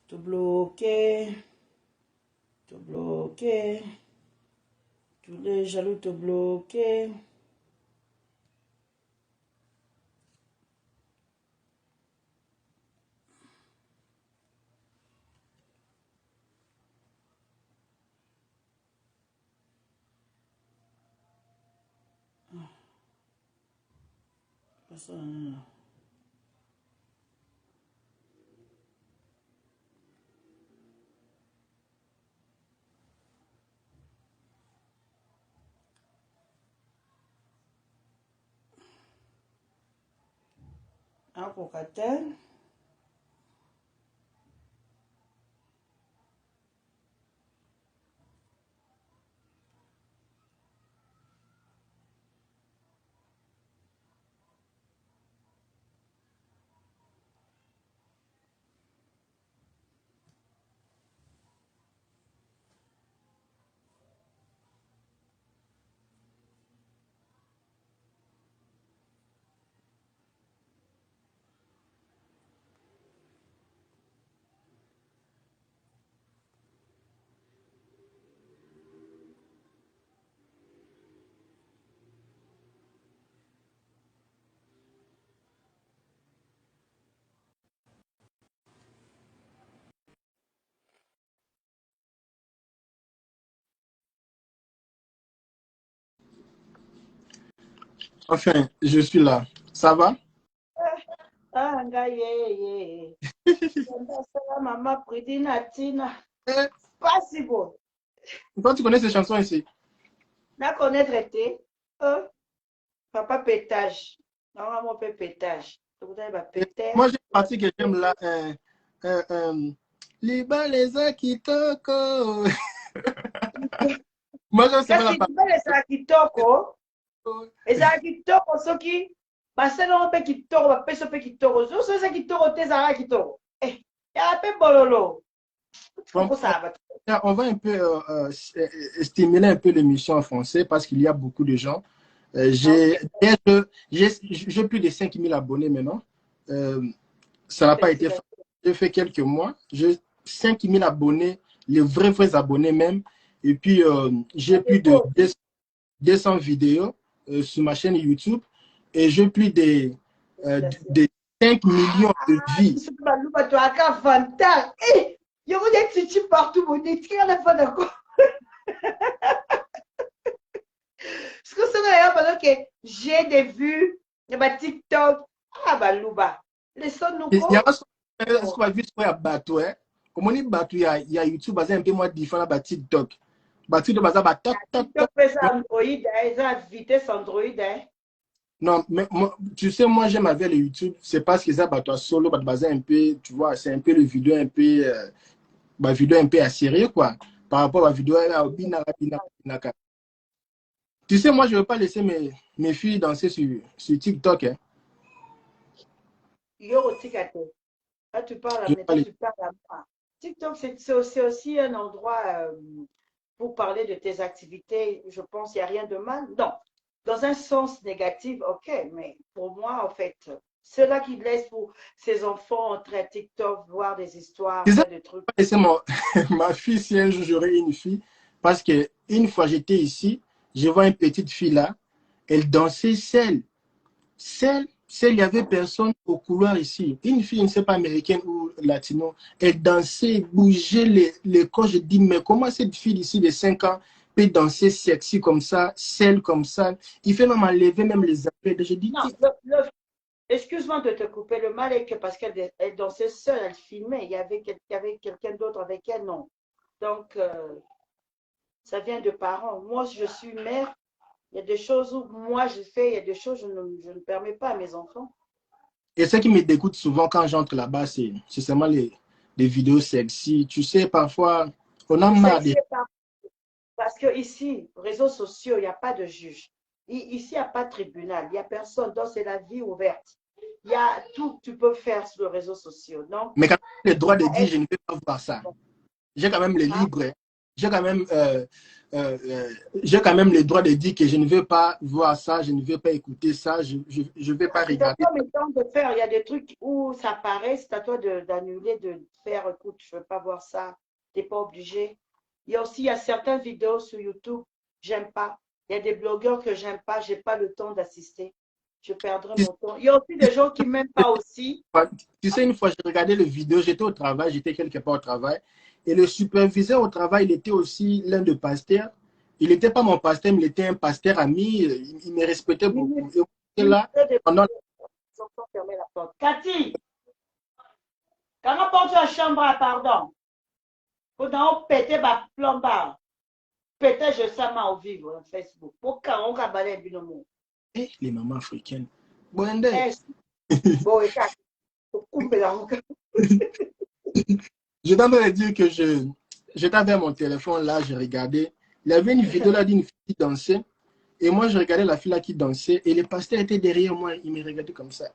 Te bloquer. Te bloquer. Tous les jaloux te bloquer. Personne. Un cocatel. Enfin, je suis là. Ça va? Ah, ngaye. Maman, Pridina, Tina. Eh, Pas si bon. toi, tu connais ces chansons ici? Na connaître été. Papa pétage. Non, mon père pétage. Donc, vous avez péter. Moi, j'ai une partie que j'aime là. Liba les Akitoko. Moi, j'aime seulement la Kasi partie. libala ezala kitoko. Ezala kitoko soki basalaka mpe kitoko bapesa mpe kitoko. Zoso eza kitoko te ezalaka kitoko. Yaka mpe bololo. Bon, Okosala bato. on va un peu stimuler un peu l'émission en français parce qu'il y a beaucoup de gens. J'ai plus de 5000 abonnés maintenant. Ça n'a pas été facile. J'ai fait quelques mois. J'ai 5000 abonnés, les vrais abonnés même. Et puis, j'ai plus de 200 vidéos sur ma chaîne YouTube. Et j'ai plus de 5 millions de vues. Bato aka vantage. Yoko des titi partout, mon étiquette à la fin d'accord. Parce que c'est vrai, pendant que j'ai des vues, il y a TikTok. Ah, bah, Louba. Les sons nous Il y a quoi. ce qu'on va vite sur bateau. Comme on dit bateau, il y a YouTube, un peu moins différent de TikTok. Bateau de bazar, toc, toc, TikTok toc. fait ça Android, ils ont vitesse Android. Non, mais tu sais, moi, j'aime avec le YouTube, c'est parce que ça, bateau solo, bateau bazar un peu, tu vois, c'est un peu le vidéo un peu, vidéo un peu à sérieux, quoi. Par rapport à la vidéo, là, binaka. Tu sais, moi, je ne veux pas laisser mes filles danser sur TikTok. Hein. Yo, TikTok. Là, tu parles à Je veux pas maintenant, les... tu parles à moi. TikTok, c'est aussi un endroit pour parler de tes activités. Je pense qu'il n'y a rien de mal. Non, dans un sens négatif, ok, mais pour moi, en fait, ceux-là qui laissent pour ses enfants entrer à TikTok, voir des histoires, Tu sais, faire des trucs. je vais pas laisser ma fille si un jour j'aurai une fille, parce que une fois j'étais ici, je vois une petite fille là, elle dansait seule. Seule, il n'y avait personne au couloir ici. Une fille, je ne sais pas, américaine ou latino, elle dansait, bougeait les corps. Je dis, mais comment cette fille ici de 5 ans peut danser sexy comme ça, seule comme ça? Il fait même enlever même les appels. Je dis, Non, excuse-moi de te couper. Le mal est que parce qu'elle dansait seule, elle filmait. Il y avait quelqu'un d'autre avec elle, non. Donc, ça vient de parents. Moi, je suis mère. Il y a des choses où moi je fais, il y a des choses que je ne permets pas à mes enfants. et ce qui me dégoûte souvent quand j'entre là-bas, c'est seulement les vidéos sexy. Tu sais, parfois, on a marre Sexy de... pas. Parce que ici, réseaux sociaux, il n'y a pas de juge. Ici, il n'y a pas de tribunal. Il n'y a personne. Donc, c'est la vie ouverte. Il y a tout que tu peux faire sur les réseaux sociaux. Donc, Mais quand même, le droit de dire, je ne peux pas voir ça. J'ai quand même le hein, libre. Hein. j'ai quand même, j'ai quand même le droit de dire que je ne veux pas voir ça, je ne veux pas écouter ça, je ne vais pas C'est à regarder toi ça. maintenant de faire. Il y a des trucs où ça paraît, c'est à toi d'annuler, de faire, écoute, je ne veux pas voir ça. Tu n'es pas obligé. Il y a aussi, il y a certaines vidéos sur YouTube, j'aime pas. Il y a des blogueurs que j'aime pas, je n'ai pas le temps d'assister. Je perdrai Tu mon temps. Il y a aussi des gens qui ne m'aiment pas aussi. tu sais, une fois, j'ai regardé le vidéo, j'étais au travail, j'étais quelque part au travail, et le superviseur au travail, il était aussi l'un des pasteurs. Il n'était pas mon pasteur, mais il était un pasteur ami, il me respectait beaucoup. Minute, Et on était minute là, de pendant ils ont fermé la porte. Cathy, quand on porte la chambre, pardon, quand on pète ma plombe, peut-être je sais mal au vivre Facebook. Pourquoi on va balayer le binomo? les mamans africaines. Bon, je Eh, bon, et quand on coupe la roue. t'avais dire que j'étais avec mon téléphone là, je regardais. Il y avait une vidéo là d'une fille qui dansait. Et moi, je regardais la fille là qui dansait. Et le pasteur était derrière moi. Il me regardait comme ça.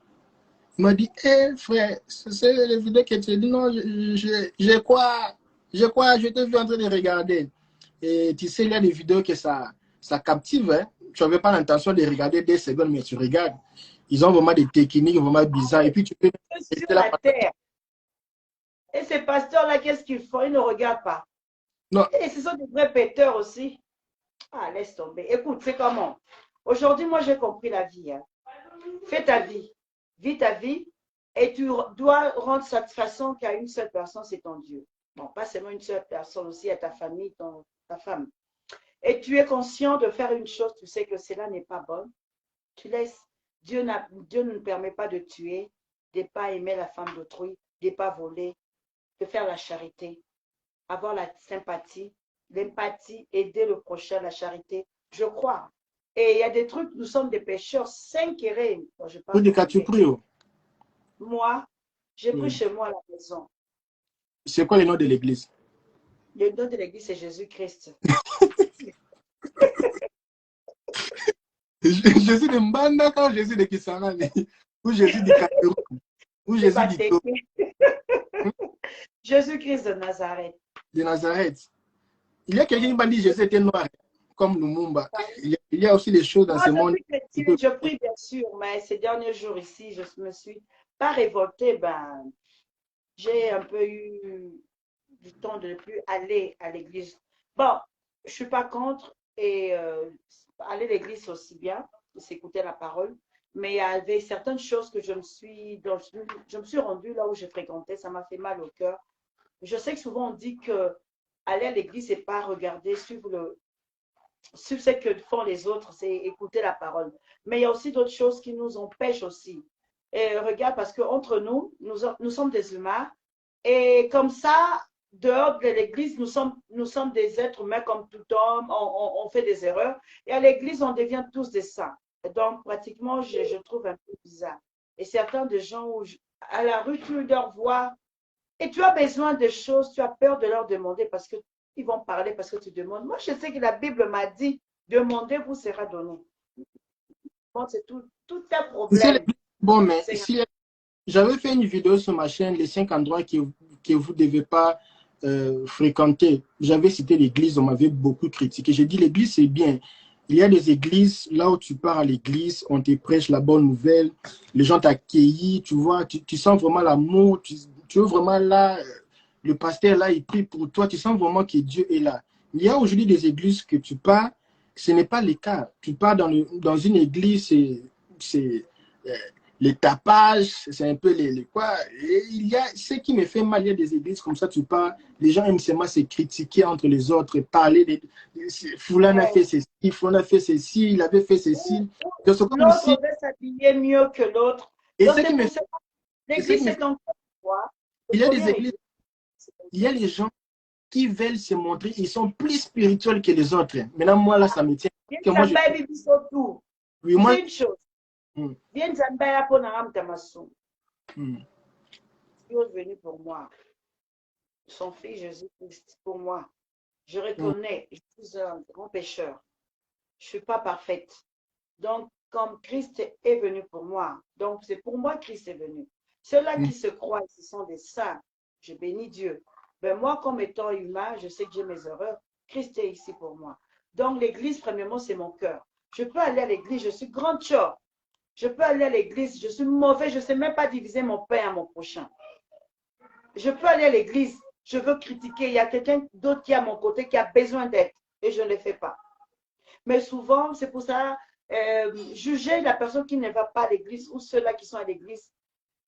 Il m'a dit, hé frère, c'est la vidéo que tu as dit. Non, je crois, je t'ai vu en train de regarder. Et tu sais, il y a des vidéos que ça captive. Hein. Tu n'avais pas l'intention de regarder des secondes, mais tu regardes. Ils ont vraiment des techniques vraiment bizarres. Et puis, tu peux Sur rester là. la terre. Et ces pasteurs-là, qu'est-ce qu'ils font? Ils ne regardent pas. Non, Et ce sont des vrais péteurs aussi. Ah, laisse tomber. Écoute, c'est comment? Aujourd'hui, moi, j'ai compris la vie. Hein. Fais ta vie. Vis ta vie. Et tu dois rendre satisfaction qu'à une seule personne, c'est ton Dieu. Bon, pas seulement une seule personne, aussi à ta famille, ta femme. Et tu es conscient de faire une chose, tu sais que cela n'est pas bon. Tu laisses. Dieu ne permet pas de tuer, de ne pas aimer la femme d'autrui, de ne pas voler, de faire la charité, avoir la sympathie, l'empathie, aider le prochain, la charité. Je crois. Et il y a des trucs, nous sommes des pécheurs, 5 erreurs. Je pour parle des cas, tu portugais. pries. Moi, j'ai pris Oui. chez moi à la maison. C'est quoi le nom de l'église? Le nom de l'église, c'est Jésus-Christ. Jésus de Mbanda quand Jésus de Kisangani, ou Jésus de Cameroun, ou C'est Jésus pas d'Ito, Jésus-Christ de Nazareth. de Nazareth. Il y a quelqu'un qui m'a dit que Jésus était noir, comme Lumumba. Il y a aussi des choses dans Moi, ce je monde suis qui chrétienne, peuvent. je prie bien sûr, mais ces derniers jours ici, je me suis pas révoltée. Ben, j'ai un peu eu du temps de ne plus aller à l'église. Bon, je ne suis pas contre et aller à l'église c'est aussi bien, s'écouter la parole, mais il y avait certaines choses que je me suis rendue là où j'ai fréquenté, ça m'a fait mal au cœur. Je sais que souvent on dit que aller à l'église, c'est pas regarder, suivre ce que font les autres, c'est écouter la parole. Mais il y a aussi d'autres choses qui nous empêchent aussi. Et regarde, parce qu'entre nous sommes des humains. Et comme ça, dehors de l'église, nous sommes des êtres humains comme tout homme, on fait des erreurs. Et à l'église, on devient tous des saints. Et donc, pratiquement, je trouve un peu bizarre. Et certains des gens, à la rue, tu leur vois, et tu as besoin de choses, tu as peur de leur demander parce qu'ils vont parler, parce que tu demandes. Moi, je sais que la Bible m'a dit, demandez, vous sera donné. Bon, c'est tout un C'est problème. l'église. Bon, mais si j'avais fait une vidéo sur ma chaîne, les 5 endroits que vous ne devez pas fréquenter. J'avais cité l'église, on m'avait beaucoup critiqué. J'ai dit l'église, c'est bien. Il y a des églises, là où tu pars à l'église, on te prêche la bonne nouvelle, les gens t'accueillent, tu vois, tu sens vraiment l'amour, tu es vraiment là, le pasteur là, il prie pour toi, tu sens vraiment que Dieu est là. Il y a aujourd'hui des églises que tu pars, ce n'est pas le cas. Tu pars dans une église, c'est les tapages, c'est un peu les quoi. Et il y a ce qui me fait mal, il y a des églises comme ça, tu pars, les gens aiment seulement se critiquer entre les autres, parler de Foulan a fait ceci, Foulan a fait ceci, il avait fait ceci. Donc, c'est comme si, L'autre veut s'habiller mieux que l'autre. et Donc, ce qui c'est me pour fait, ça que et ce qui l'église, me c'est fait, ton foi. il Le y a des premier églises, église. il y a les gens qui veulent se montrer, ils sont plus spirituels que les autres. Maintenant, moi, là, ça me tient. Bien Que moi, je, Zambaya bibi surtout. oui, Tu moi, sais une chose. hum, Bien Zambaya pour Naram Tamassou. hum, Dieu est venu pour moi. Son fils Jésus-Christ pour moi. Je hum, reconnais, je suis un grand pécheur. Je ne suis pas parfaite. Donc, comme Christ est venu pour moi, donc c'est pour moi que Christ est venu. Ceux-là hum. qui se croient, ce sont des saints. Je bénis Dieu. Ben moi, comme étant humain, je sais que j'ai mes erreurs. Christ est ici pour moi. Donc, l'église, premièrement, c'est mon cœur. Je peux aller à l'église, je suis grande chore. Je peux aller à l'église, je suis mauvais, je ne sais même pas diviser mon pain à mon prochain. Je peux aller à l'église, je veux critiquer. Il y a quelqu'un d'autre qui est à mon côté qui a besoin d'aide et je ne le fais pas. Mais souvent, c'est pour ça, juger la personne qui ne va pas à l'église ou ceux-là qui sont à l'église.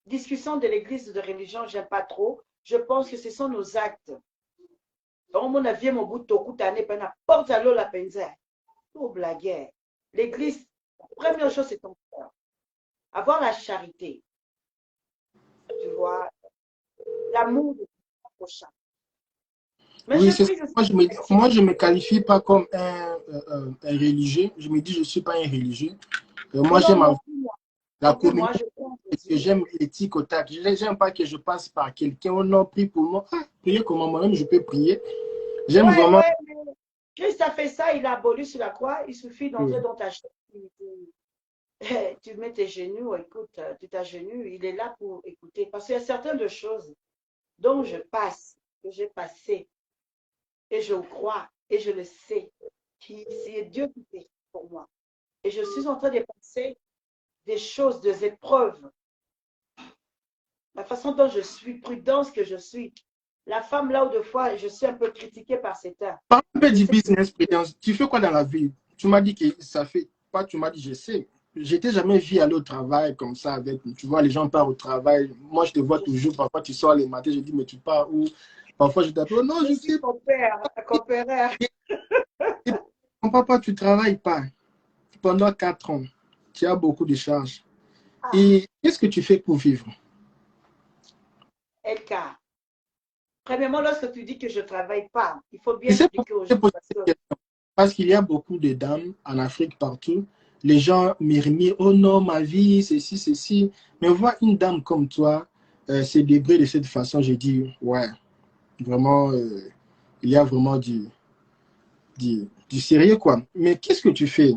Discussion de l'église de religion, je n'aime pas trop. Je pense que ce sont nos actes. Donc, mon avis, mon bout de toku, porte à l'eau la penza. Pour blaguer. L'église, la première chose, c'est ton cœur. Avoir la charité. Tu vois, l'amour de ton prochain. Mais Oui, je c'est ça. prie, Moi, je me qualifie pas comme un religieux. Je me dis, je ne suis pas un religieux. Moi, non, j'aime non plus moi. la Non plus communauté. moi, je pense Que Jésus. j'aime l'éthique au tac. Je n'aime pas que je passe par quelqu'un. Oh non, prie pour moi. Ah, prier comment moi-même je peux prier. J'aime Ouais, vraiment. ouais, mais Christ a fait ça, il a aboli sur la croix. Il suffit d'entrer dans ta chair. Tu mets tes genoux, écoute, tu t'agenouilles. Il est là pour écouter. Parce qu'il y a certaines de choses dont je passe, que j'ai passé, et je crois, et je le sais, c'est Dieu qui fait pour moi. Et je suis en train de passer des choses, des épreuves. La façon dont je suis, prudence que je suis. La femme, là où de fois, je suis un peu critiquée par certains. Parle un peu Je du sais business, Prudence. Tu fais quoi dans la vie? Tu m'as dit que ça fait pas, tu m'as dit, je sais. Je t'ai jamais vu aller au travail comme ça avec. Tu vois, les gens partent au travail. Moi, je te vois je toujours. Parfois, tu sors les matins, je dis, mais tu pars où? Parfois, je t'appelle, oh, non, je suis sais compère. pas. Mon papa, tu travailles pas pendant 4 ans. Tu as beaucoup de charges. Ah, Et qu'est-ce que tu fais pour vivre? LK. Premièrement, lorsque tu dis que je ne travaille pas, il faut Tu bien sais pourquoi expliquer aux je gens te pose parce cette que question? Parce qu'il y a beaucoup de dames en Afrique partout. Les gens murmurent, oh non, ma vie, ceci, ceci. Mais voir une dame comme toi se débrouiller de cette façon, j'ai dit, ouais, vraiment, il y a vraiment du sérieux, quoi. Mais qu'est-ce que tu fais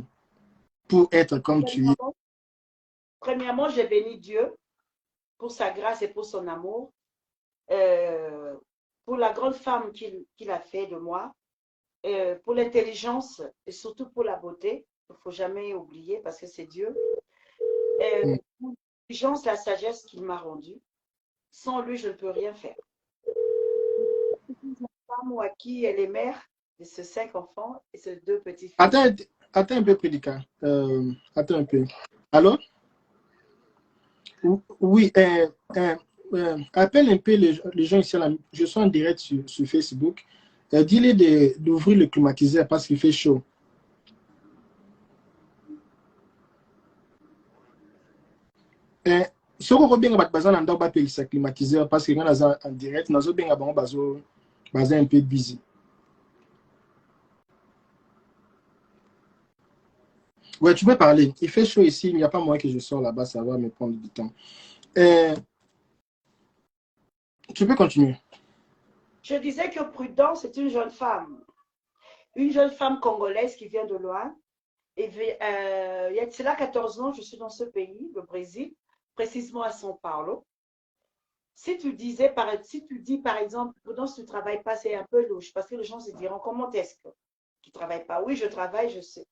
pour être comme tu es? premièrement, premièrement, j'ai béni Dieu pour sa grâce et pour son amour, euh, pour la grande femme qu'il a fait de moi, pour l'intelligence et surtout pour la beauté. Il ne faut jamais oublier parce que c'est Dieu. Hmm. Pour l'intelligence, la sagesse qu'il m'a rendue. Sans lui, je ne peux rien faire. Une femme à qui elle est mère de ces 5 enfants et ces 2 petits-fils. Attends, attends un peu, Prédicat. Attends un peu. Allô? Oui, appelle un peu les gens ici. Là. Je suis en direct sur Facebook. Dis-les d'ouvrir le climatiseur parce qu'il fait chaud. Soko ko benga bat baza na ndako bapelisa climatiseur parce que nga naza en direct nazobenga bango baza un peu busy. Ouais, tu peux parler. Il fait chaud ici, il n'y a pas moyen que je sors là-bas, ça va me prendre du temps. Tu peux continuer. Je disais que Prudence est une jeune femme congolaise qui vient de loin. Et il y a cela 14 ans, je suis dans ce pays, le Brésil, précisément à São Paulo. Si tu dis par exemple, Prudence, tu ne travailles pas, c'est un peu louche parce que les gens se diront comment est-ce que tu ne travailles pas? Oui, je travaille, je sais.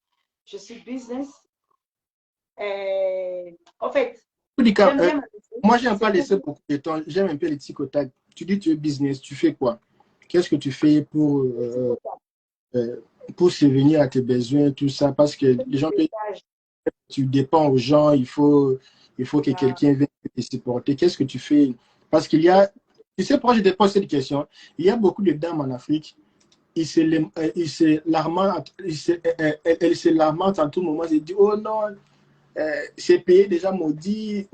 Je suis business. En fait, j'aime bien m'amuser. Moi, j'aime C'est pas pour laisser beaucoup de temps. J'aime un peu les tic au tac. Tu dis tu es business, tu fais quoi? Qu'est-ce que tu fais pour subvenir à tes besoins, tout ça? Parce que les gens peuvent tu dépends aux gens, il faut que quelqu'un vienne te supporter. Qu'est-ce que tu fais? Parce qu'il y a, tu sais pourquoi je te pose cette question? Il y a beaucoup de dames en Afrique, elles se lamentent en tout moment, elles disent, oh non, c'est payé déjà maudit,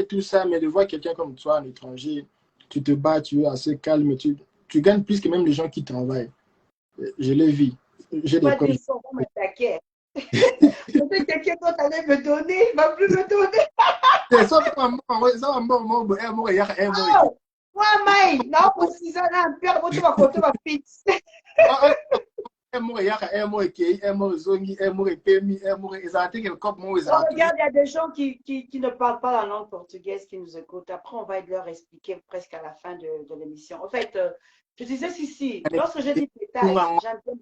tout ça, mais de voir quelqu'un comme toi, un étranger, tu te bats, tu es assez calme, tu gagnes plus que même les gens qui travaillent. Je l'ai vu. J'ai des pas preuves. dire ça, on m'attaquait. Peut-être quelqu'un d'autre allait me donner, il ne va plus me donner. Oh, moi, Maï, non, pour 6 ans, là, un père, tu vas compter ma pizza. Regarde, il y a des gens qui ne parlent pas la langue portugaise qui nous écoutent. Après, on va leur expliquer presque à la fin de l'émission. En fait, je disais si, lorsque j'ai dit pétage, j'aime bien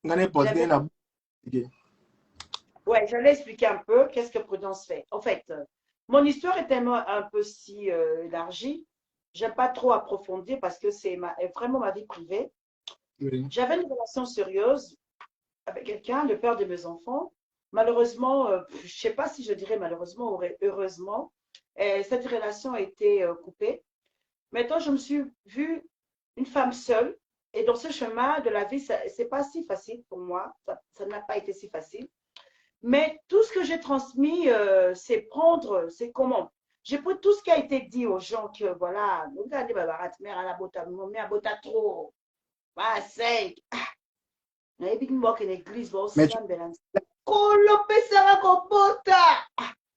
m'amuser. Ouais, j'allais expliquer un peu qu'est-ce que Prudence fait. En fait, mon histoire est un peu si élargie. J'aime pas trop approfondir parce que c'est vraiment ma vie privée. Oui. J'avais une relation sérieuse avec quelqu'un, le père de mes enfants. Malheureusement, je ne sais pas si je dirais malheureusement ou heureusement, cette relation a été coupée. Maintenant, je me suis vue une femme seule. Et dans ce chemin de la vie, ce n'est pas si facile pour moi. Ça n'a pas été si facile. Mais tout ce que j'ai transmis, c'est prendre, c'est comment. J'ai pris tout ce qui a été dit aux gens que, voilà, regardez, mère à la bota, mère à bota trop. C'est. Mais il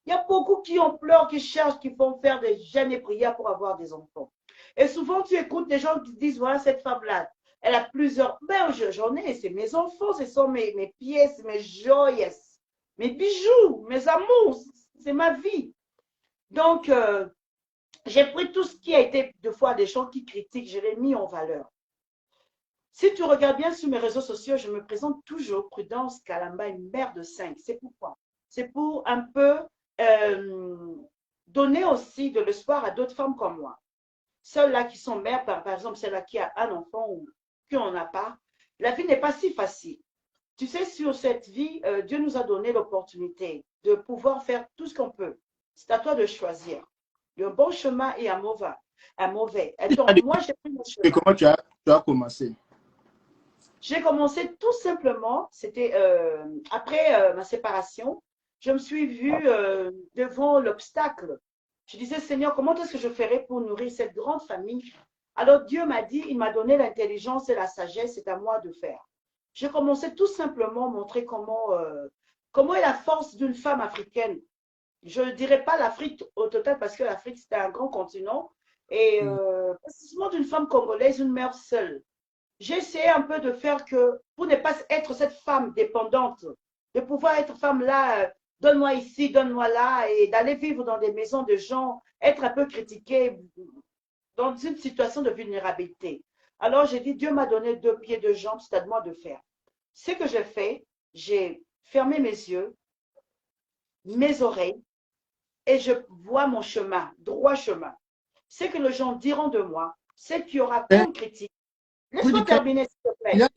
y a beaucoup qui ont pleuré, qui cherchent, qui font faire des jeûnes et prières pour avoir des enfants. Et souvent, tu écoutes des gens qui disent, voilà, cette femme-là, elle a plusieurs. Ben, j'en ai, c'est mes enfants, ce sont mes pièces, mes joyes, mes bijoux, mes amours, c'est ma vie. Donc, j'ai pris tout ce qui a été de fois des gens qui critiquent, je l'ai mis en valeur. Si tu regardes bien sur mes réseaux sociaux, je me présente toujours Prudence Kalamba, une mère de 5. C'est pourquoi? C'est pour un peu donner aussi de l'espoir à d'autres femmes comme moi. Celles-là qui sont mères, par exemple, celle-là qui a un enfant ou qui n'en a pas. La vie n'est pas si facile. Tu sais, sur cette vie, Dieu nous a donné l'opportunité de pouvoir faire tout ce qu'on peut. C'est à toi de choisir. Le bon chemin et un mauvais. Et donc, moi, j'ai pris mon chemin. Et comment tu as commencé? J'ai commencé tout simplement, c'était après ma séparation, je me suis vue devant l'obstacle. Je disais, Seigneur, comment est-ce que je ferai pour nourrir cette grande famille? Alors Dieu m'a dit, il m'a donné l'intelligence et la sagesse, c'est à moi de faire. J'ai commencé tout simplement à montrer comment est la force d'une femme africaine. Je ne dirais pas l'Afrique au total parce que l'Afrique, c'est un grand continent. Et précisément d'une femme congolaise, une mère seule. J'ai essayé un peu de faire que, pour ne pas être cette femme dépendante, de pouvoir être femme là, donne-moi ici, donne-moi là, et d'aller vivre dans des maisons de gens, être un peu critiquée dans une situation de vulnérabilité. Alors j'ai dit, Dieu m'a donné 2 pieds, 2 jambes, c'est à moi de faire. Ce que j'ai fait, j'ai fermé mes yeux, mes oreilles, et je vois mon chemin, droit chemin. Ce que les gens diront de moi, ce qu'il y aura comme critique. Laisse-moi terminer, s'il te plaît.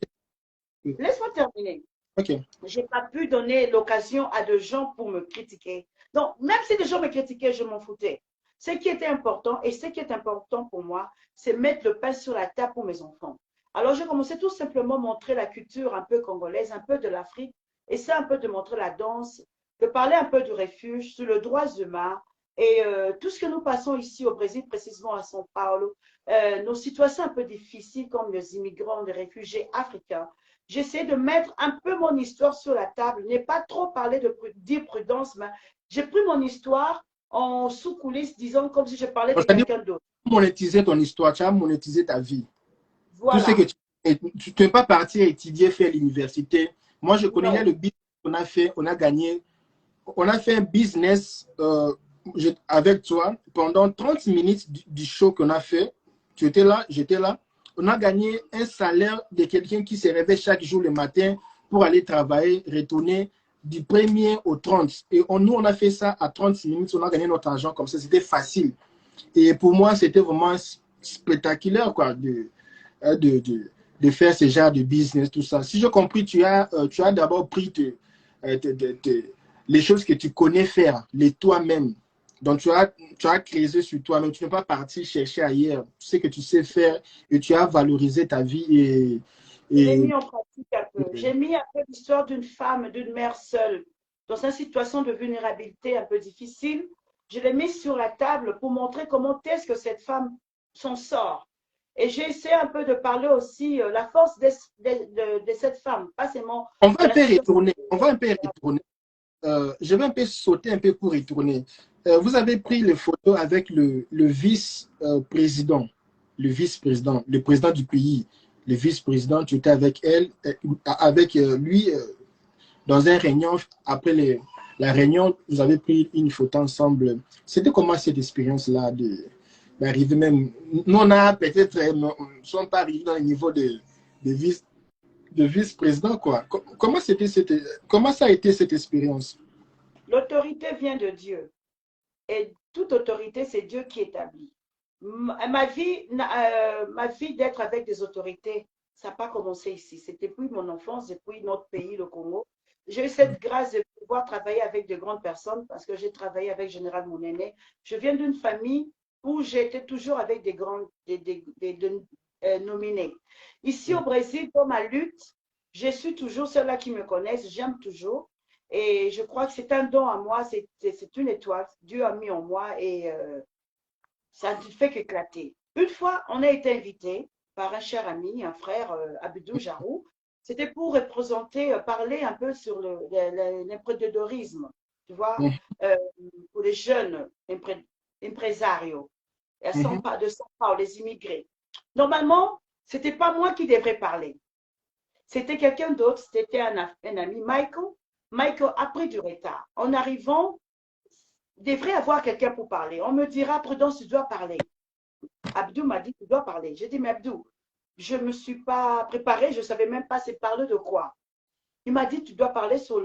Laisse-moi terminer. Okay. Je n'ai pas pu donner l'occasion à des gens pour me critiquer. Donc, même si des gens me critiquaient, je m'en foutais. Ce qui était important, et ce qui est important pour moi, c'est mettre le pain sur la table pour mes enfants. Alors, j'ai commencé tout simplement à montrer la culture un peu congolaise, un peu de l'Afrique, et c'est un peu de montrer la danse, de parler un peu du refuge, sur le droit humain, et tout ce que nous passons ici au Brésil, précisément à São Paulo, nos situations un peu difficiles comme les immigrants, les réfugiés africains. J'essaie de mettre un peu mon histoire sur la table, n'ai pas trop parlé de dire prudence, mais j'ai pris mon histoire en sous-coulisses, disons comme si je parlais de quelqu'un d'autre. Monétiser ton histoire, tu as monétisé ta vie. Voilà. Tout ce que tu ne peux pas partir étudier, faire l'université. Moi, je connais le business qu'on a fait, on a gagné. On a fait un business avec toi pendant 30 minutes du show qu'on a fait. Tu étais là, j'étais là. On a gagné un salaire de quelqu'un qui se réveille chaque jour le matin pour aller travailler, retourner du 1er au 30. Et nous, on a fait ça à 30 minutes. On a gagné notre argent comme ça. C'était facile. Et pour moi, c'était vraiment spectaculaire quoi, de faire ce genre de business, tout ça. Si j'ai compris, tu as d'abord pris les choses que tu connais faire, les toi-même. Donc, tu as créé sur toi-même. Tu n'es pas parti chercher ailleurs. Tu sais que tu sais faire et tu as valorisé ta vie. J'ai mis en pratique un peu. J'ai mis un peu l'histoire d'une femme, d'une mère seule, dans une situation de vulnérabilité un peu difficile. Je l'ai mis sur la table pour montrer comment est-ce que cette femme s'en sort. Et j'ai essayé un peu de parler aussi la force de cette femme, pas seulement. On va un peu retourner. Je vais un peu sauter un peu pour retourner. Vous avez pris les photos avec le vice-président, le vice-président, le président du pays, le vice-président, tu étais avec elle, avec lui, dans un réunion. Après la réunion, vous avez pris une photo ensemble. C'était comment cette expérience-là d'arriver même. Nous, on a peut-être, ne sommes pas arrivés dans le niveau de vice-président, quoi. Comment ça a été cette expérience? L'autorité vient de Dieu. Et toute autorité, c'est Dieu qui établit. Ma vie d'être avec des autorités, ça n'a pas commencé ici. C'est depuis mon enfance, depuis notre pays, le Congo. J'ai eu cette grâce de pouvoir travailler avec de grandes personnes parce que j'ai travaillé avec Général Mounéné. Je viens d'une famille où j'étais toujours avec des grands nominés. Ici au Brésil, dans ma lutte, je suis toujours ceux-là qui me connaissent, j'aime toujours. Et je crois que c'est un don à moi, c'est une étoile. Dieu a mis en moi et ça ne fait qu'éclater. Une fois, on a été invité par un cher ami, un frère, Abdou Jarou. C'était pour représenter, parler un peu sur l'empreneurisme, tu vois, pour les jeunes impresarios, de São Paulo, les immigrés. Normalement, ce n'était pas moi qui devrais parler. C'était quelqu'un d'autre, c'était un ami, Michael. Michael a pris du retard. En arrivant, il devrait avoir quelqu'un pour parler. On me dira, Prudence, tu dois parler. Abdou m'a dit, tu dois parler. J'ai dit, mais Abdou, je ne me suis pas préparée, je ne savais même pas c'est parler de quoi. Il m'a dit, tu dois parler sur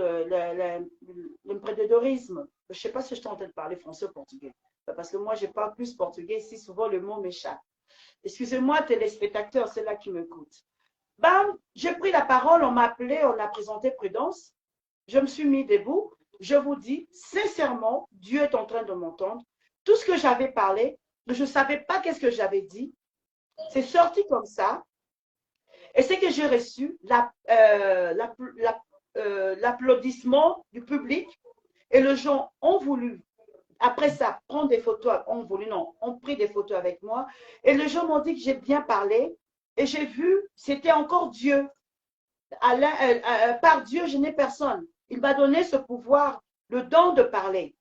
l'empreneurisme. Je ne sais pas si je suis en train de parler français ou portugais. Parce que moi, je parle plus portugais ici, souvent le mot m'échappe. Excusez-moi, téléspectateurs, c'est là qui m'écoutent. Bam, j'ai pris la parole, on m'a appelé, on a présenté Prudence. Je me suis mis debout. Je vous dis, sincèrement, Dieu est en train de m'entendre. Tout ce que j'avais parlé, je ne savais pas qu'est-ce que j'avais dit. C'est sorti comme ça. Et c'est que j'ai reçu l'applaudissement du public. Et les gens ont voulu, après ça, prendre des photos. Ont pris des photos avec moi. Et les gens m'ont dit que j'ai bien parlé. Et j'ai vu, c'était encore Dieu. Par Dieu, je n'ai personne. Il m'a donné ce pouvoir, le don de parler.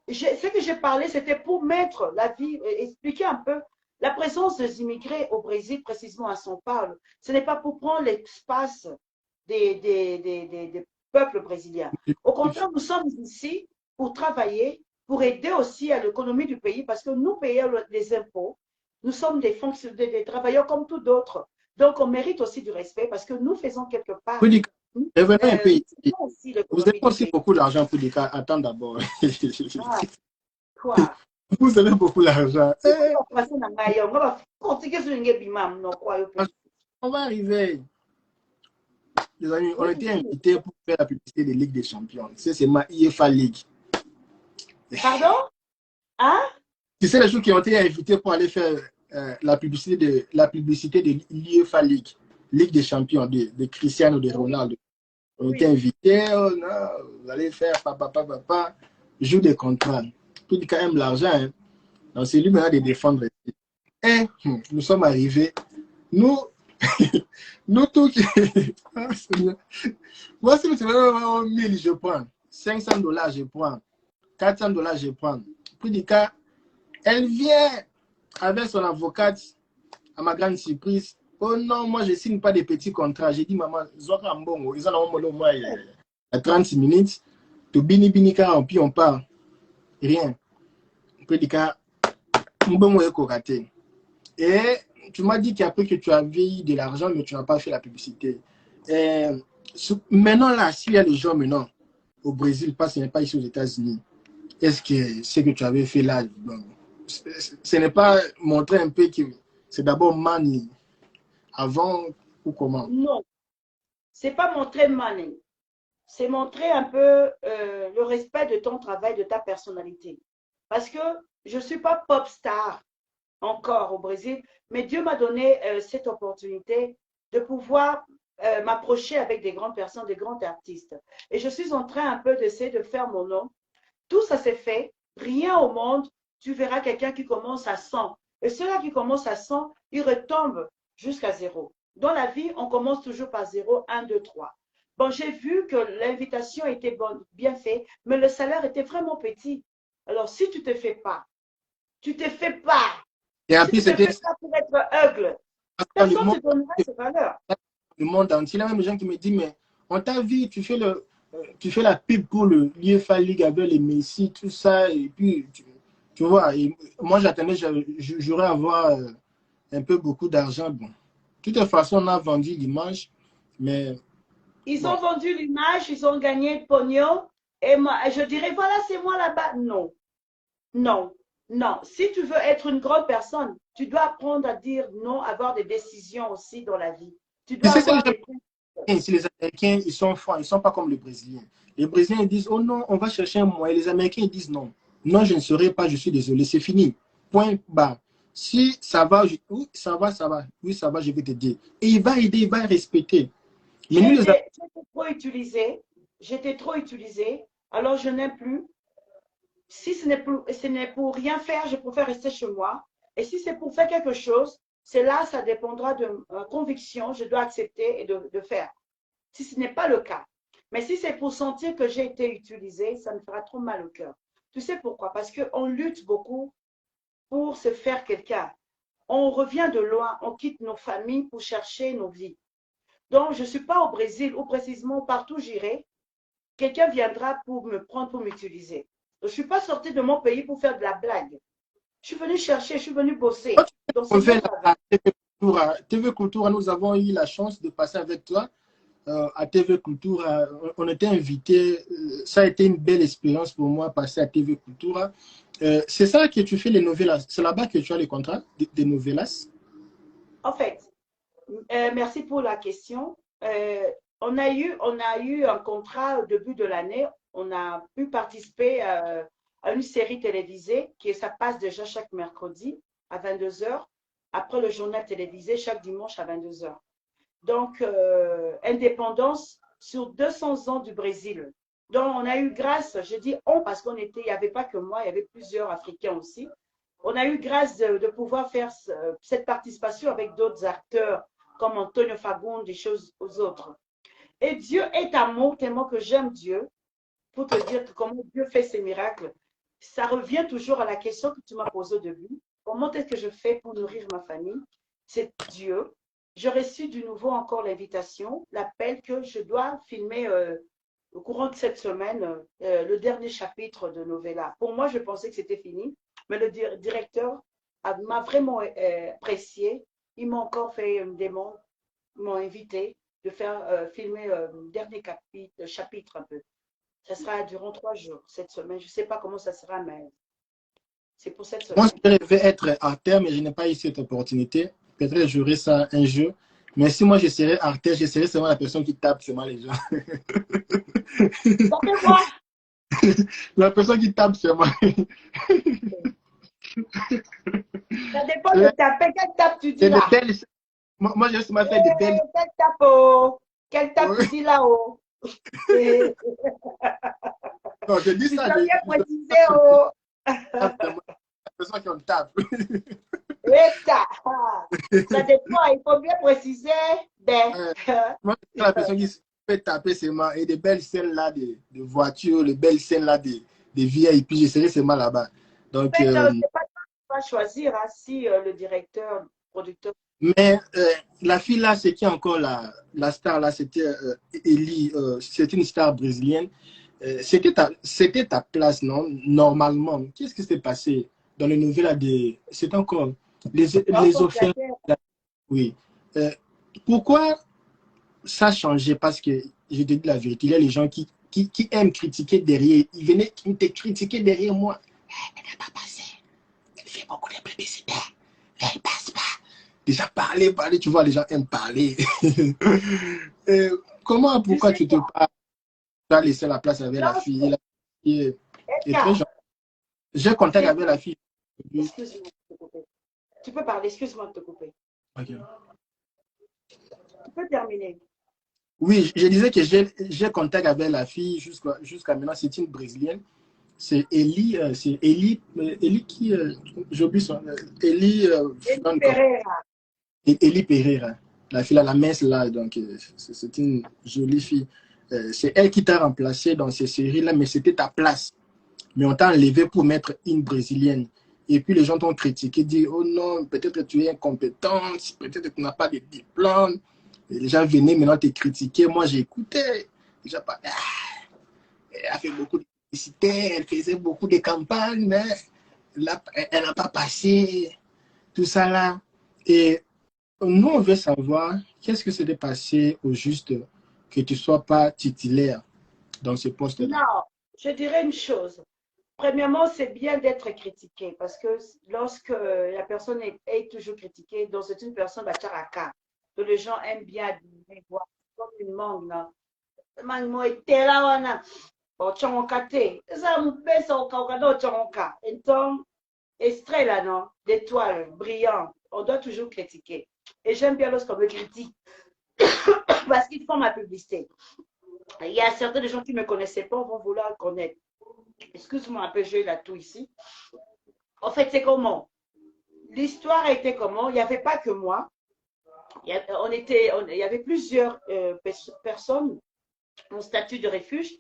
Ce que j'ai parlé, c'était pour mettre la vie, expliquer un peu la présence des immigrés au Brésil, précisément à São Paulo. Ce n'est pas pour prendre l'espace des peuples brésiliens. Au contraire, nous sommes ici pour travailler, pour aider aussi à l'économie du pays, parce que nous payons les impôts. Nous sommes des travailleurs comme tous d'autres. Donc, on mérite aussi du respect parce que nous faisons quelque part. Revenons un peu ici. Vous avez aussi beaucoup d'argent pour des cas. Attends d'abord. Quoi? Vous avez beaucoup d'argent. On va arriver. Les amis, on a été invités pour faire la publicité de Ligue des Champions. C'est ma IFA League. Pardon? Hein? Tu sais les gens qui ont été invités pour aller faire la publicité de l'IFA League, Ligue des Champions de Cristiano de Ronaldo. On a été invités, vous allez faire papa, joue des contrats. Tout dit quand même l'argent. Hein. Donc c'est lui maintenant de défendre. Et nous sommes arrivés. Nous tous qui. Moi, si c'est 1000, je prends. $500, je prends. $400, je prends. Puis du cas, elle vient avec son avocate, à ma grande surprise. Oh non, moi je ne signe pas des petits contrats. J'ai dit, maman, ils ont 30 minutes. Tu bini, puis on part. Rien. Puis du cas, et tu m'as dit qu'après que tu avais eu de l'argent, mais tu n'as pas fait la publicité. Maintenant, là, s'il y a des gens maintenant au Brésil, pas ici aux États-Unis, est-ce que ce que tu avais fait là, ce n'est pas montrer un peu que c'est d'abord money avant ou comment? Non, c'est pas montrer money. C'est montrer un peu le respect de ton travail, de ta personnalité. Parce que je ne suis pas pop star encore au Brésil, mais Dieu m'a donné cette opportunité de pouvoir m'approcher avec des grandes personnes, des grands artistes. Et je suis en train un peu d'essayer de faire mon nom. Tout ça s'est fait. Rien au monde, tu verras quelqu'un qui commence à 100. Et ceux-là qui commencent à 100, ils retombent jusqu'à 0. Dans la vie, on commence toujours par 0, 1, 2, 3. Bon, j'ai vu que l'invitation était bonne, bien faite, mais le salaire était vraiment petit. Alors, si tu ne te fais pas, tu ne te fais pas. Et après, si tu ne te fais pas pour être heugle, Le Personne ne monde, te donnera ces valeurs. le monde entier, il y a même des gens qui me disent, mais on t'a vu, tu fais la pub pour le l'UEFA League avec les Messi, tout ça, et puis, tu vois, et moi j'attendais, j'aurais avoir un peu beaucoup d'argent. Bon. De toute façon, on a vendu l'image, mais Ils bon. ont vendu l'image, ils ont gagné le pognon. Et moi, je dirais, voilà, c'est moi là-bas. Non, non, non. Si tu veux être une grande personne, tu dois apprendre à dire non, avoir des décisions aussi dans la vie. Tu Tu dois sais, c'est les avoir des principes. Américains, si les Américains, ils sont forts, ils ne sont pas comme les Brésiliens. Les Brésiliens, ils disent, oh non, on va chercher un moyen. Les Américains, ils disent non. Non, je ne serai pas, je suis désolé, c'est fini. Point barre. Si ça va, oui, ça va, ça va. Oui, ça va, je vais te dire. Et il va aider, il va respecter. Mais nous, les Américains, J'étais trop utilisée. J'étais trop utilisée. Alors, je n'aime plus. Si ce n'est pour rien faire, je préfère rester chez moi. Et si c'est pour faire quelque chose, c'est là, ça dépendra de ma conviction. Je dois accepter et de faire. Si ce n'est pas le cas. Mais si c'est pour sentir que j'ai été utilisée, ça me fera trop mal au cœur. Tu sais pourquoi? Parce qu'on lutte beaucoup pour se faire quelqu'un. On revient de loin, on quitte nos familles pour chercher nos vies. Donc, je ne suis pas au Brésil ou précisément partout où j'irai, quelqu'un viendra pour me prendre, pour m'utiliser. Je ne suis pas sortie de mon pays pour faire de la blague. Je suis venue chercher, je suis venue bosser. Donc, c'est on moi fait ma vie. la TV Cultura. TV Cultura, nous avons eu la chance de passer avec toi à TV Cultura. On était invités. Ça a été une belle expérience pour moi, passer à TV Cultura. C'est ça que tu fais les novelas. C'est là-bas que tu as les contrats des novelas. En fait, merci pour la question. On a eu un contrat au début de l'année. On a pu participer à une série télévisée qui ça passe déjà chaque mercredi à 22 heures, après le journal télévisé chaque dimanche à 22 heures. Donc, indépendance sur 200 ans du Brésil. Donc, on a eu grâce, je dis on parce il n'y avait pas que moi, il y avait plusieurs Africains aussi. On a eu grâce de pouvoir faire cette participation avec d'autres acteurs comme Antonio Fagundes, des choses aux autres. Et Dieu est amour, tellement que j'aime Dieu, pour te dire comment Dieu fait ses miracles. Ça revient toujours à la question que tu m'as posée au début. Comment est-ce que je fais pour nourrir ma famille? C'est Dieu. J'ai reçu du nouveau encore l'invitation, l'appel que je dois filmer au courant de cette semaine le dernier chapitre de Novella. Pour moi, je pensais que c'était fini, mais le directeur m'a vraiment apprécié. Il m'a encore fait une demande, ils m'ont invité de faire filmer le dernier chapitre un peu. Ça sera durant 3 jours cette semaine. Je ne sais pas comment ça sera, mais c'est pour cette Moi, semaine. je rêvais être artère, mais je n'ai pas eu cette opportunité. Peut-être que j'aurai ça un jour. Mais si moi, je serais artère, je serais seulement la personne qui tape seulement les gens. Ça fait quoi? La personne qui tape seulement. Ça dépend de taper. Quelle tape tu dis C'est des là? belles. Moi, j'ai seulement fait des belles. Quelle tape oh? Quelle tape tu dis là-haut? Et Non, je dis tu ça. dois bien Je préciser oh. tape seulement la personne qui on tape. Eita. Ça dépend, il faut bien préciser. Ben, Moi, c'est la personne qui se fait taper seulement. Et des belles scènes là de voitures, les belles scènes là de VIP, je serai seulement là-bas. en Donc, fait, c'est pas toi qui vas choisir hein, si le directeur, le producteur. mais la fille là, c'est qui encore la star là, c'était Ellie, c'est une star brésilienne. C'était ta place, non? Normalement. Qu'est-ce qui s'est passé dans les nouvelles là c'est encore les Encore offres. Oui. Euh, Pourquoi ça a changé? Parce que je te dis la vérité, il y a les gens qui aiment critiquer derrière. Ils venaient te critiquer derrière moi. Elle n'a pas passé. Elle fait beaucoup de publicité. Elle passe pas. Les gens parler, tu vois, les gens aiment parler. Tu Pourquoi sais tu te quoi? parles? Tu as laissé la place avec la fille. La fille est très Edgar, gentille. J'ai contact c'est avec quoi? la fille. Excuse-moi de te couper. Tu peux parler, excuse-moi de te couper. Ok. Tu peux terminer. Oui, je disais que j'ai contact avec la fille jusqu'à maintenant. C'est une Brésilienne. C'est Ellie qui, j'oublie son nom, Ellie, Elie Pereira. Ellie Pereira, la fille à la mince là, donc c'est une jolie fille. C'est elle qui t'a remplacé dans ces séries-là, mais c'était ta place. Mais on t'a enlevé pour mettre une Brésilienne. et puis les gens t'ont critiqué, dit, oh non, peut-être que tu es incompétente, peut-être que tu n'as pas de diplôme. Et les gens venaient maintenant te critiquer. Moi, j'écoutais. Les gens parlaient, elle a fait beaucoup de publicité, elle faisait beaucoup de campagnes, mais elle n'a pas passé tout ça là. Et nous, on veut savoir qu'est-ce que s'est passé au juste que tu ne sois pas titulaire dans ce poste-là. Non, je dirais une chose. Premièrement, c'est bien d'être critiqué parce que lorsque la personne est toujours critiquée, donc c'est une personne bacharaka, que les gens aiment bien voir comme une mangue. Mangue était là, wana, ochongoka te. Ça me pèse au kaukado ochongoka. Donc, extrait là, non, d'étoiles brillantes, on doit toujours critiquer. Et j'aime bien lorsqu'on me critique parce qu'ils font ma publicité. Il y a certains gens qui ne me connaissaient pas, vont vouloir connaître. Excuse-moi un peu, j'ai la tout ici. En fait, c'est comment? L'histoire a été comment? Il n'y avait pas que moi. Il y avait plusieurs personnes en statut de refuge.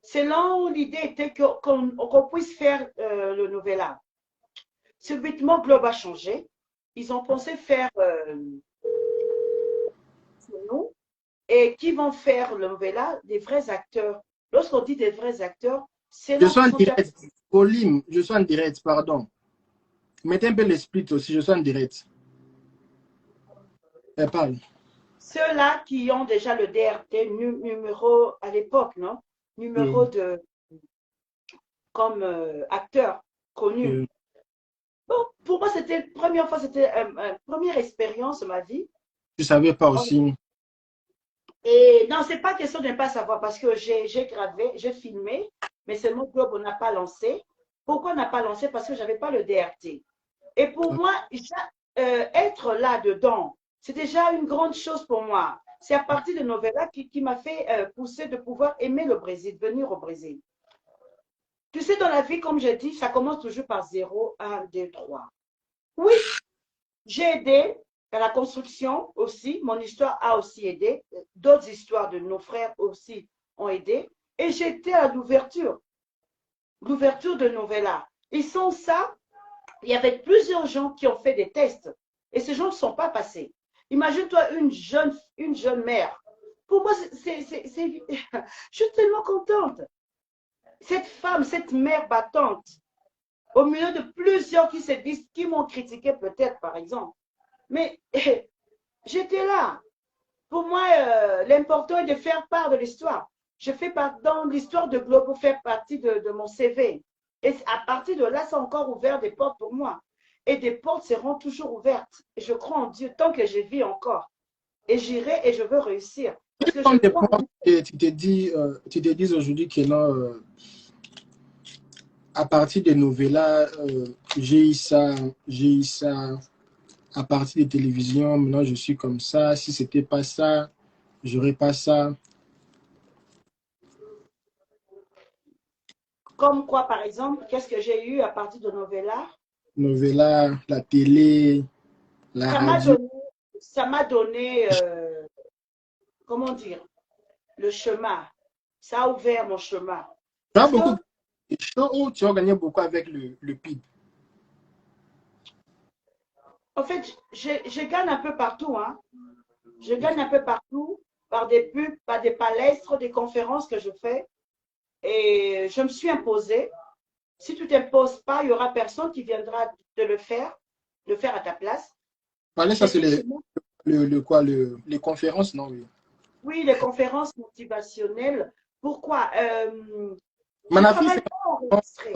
Selon l'idée était qu'on puisse faire le nouvel art. Subitement, Globe a changé. Ils ont pensé faire sur nous et qui vont faire le nouvel art des vrais acteurs. Lorsqu'on dit des vrais acteurs, c'est Je là suis qui en sont direct. Olim, je suis en direct, pardon. Mettez un peu le split aussi, je suis en direct. Elle parle. ceux-là qui ont déjà le DRT numéro à l'époque, non? Numéro de comme acteur connu. Bon, pour moi, c'était la première fois, c'était une première expérience de ma vie. Je ne savais pas aussi. Et non, c'est pas question de ne pas savoir parce que j'ai gravé, j'ai filmé, mais seulement Globe, on n'a pas lancé. Pourquoi on n'a pas lancé? Parce que je n'avais pas le DRT. Et pour moi, être là-dedans, c'est déjà une grande chose pour moi. C'est à partir de Novella qui m'a fait pousser de pouvoir aimer le Brésil, venir au Brésil. Tu sais, dans la vie, comme j'ai dit, ça commence toujours par 0, 1, 2, 3. Oui, j'ai aidé à la construction aussi. Mon histoire a aussi aidé. D'autres histoires de nos frères aussi ont aidé. Et j'étais à l'ouverture de Novella. Et sans ça, il y avait plusieurs gens qui ont fait des tests. Et ces gens ne sont pas passés. Imagine-toi une jeune mère. Pour moi, je suis tellement contente. Cette femme, cette mère battante, au milieu de plusieurs qui se disent, qui m'ont critiqué peut-être, par exemple. Mais j'étais là. Pour moi, l'important est de faire part de l'histoire. Je fais part dans l'histoire de Globe pour faire partie de mon CV. Et à partir de là, ça a encore ouvert des portes pour moi. Et des portes seront toujours ouvertes. Et je crois en Dieu tant que je vis encore. Et j'irai et je veux réussir. Parce que je crois en Dieu. Et tu te dis aujourd'hui que non, à partir de Novella, j'ai eu ça. À partir des télévisions, maintenant je suis comme ça. Si c'était pas ça, j'aurais pas ça. Comme quoi, par exemple, qu'est-ce que j'ai eu à partir de Novella? Novella, la télé, la Ça m'a radio. donné, ça m'a donné comment dire, le chemin. Ça a ouvert mon chemin. Tu as Parce que, beaucoup de shows, tu as gagné beaucoup avec le PIB. en fait, je gagne un peu partout. Hein. Je gagne un peu partout par des pubs, par des palestres, des conférences que je fais. Et je me suis imposée. Si tu ne t'imposes pas, il n'y aura personne qui viendra te le faire à ta place. Allez, ça J'ai c'est filmé. les conférences, non, oui. Oui, les conférences motivationnelles. Pourquoi je ne Manafi, travaille pas enregistré.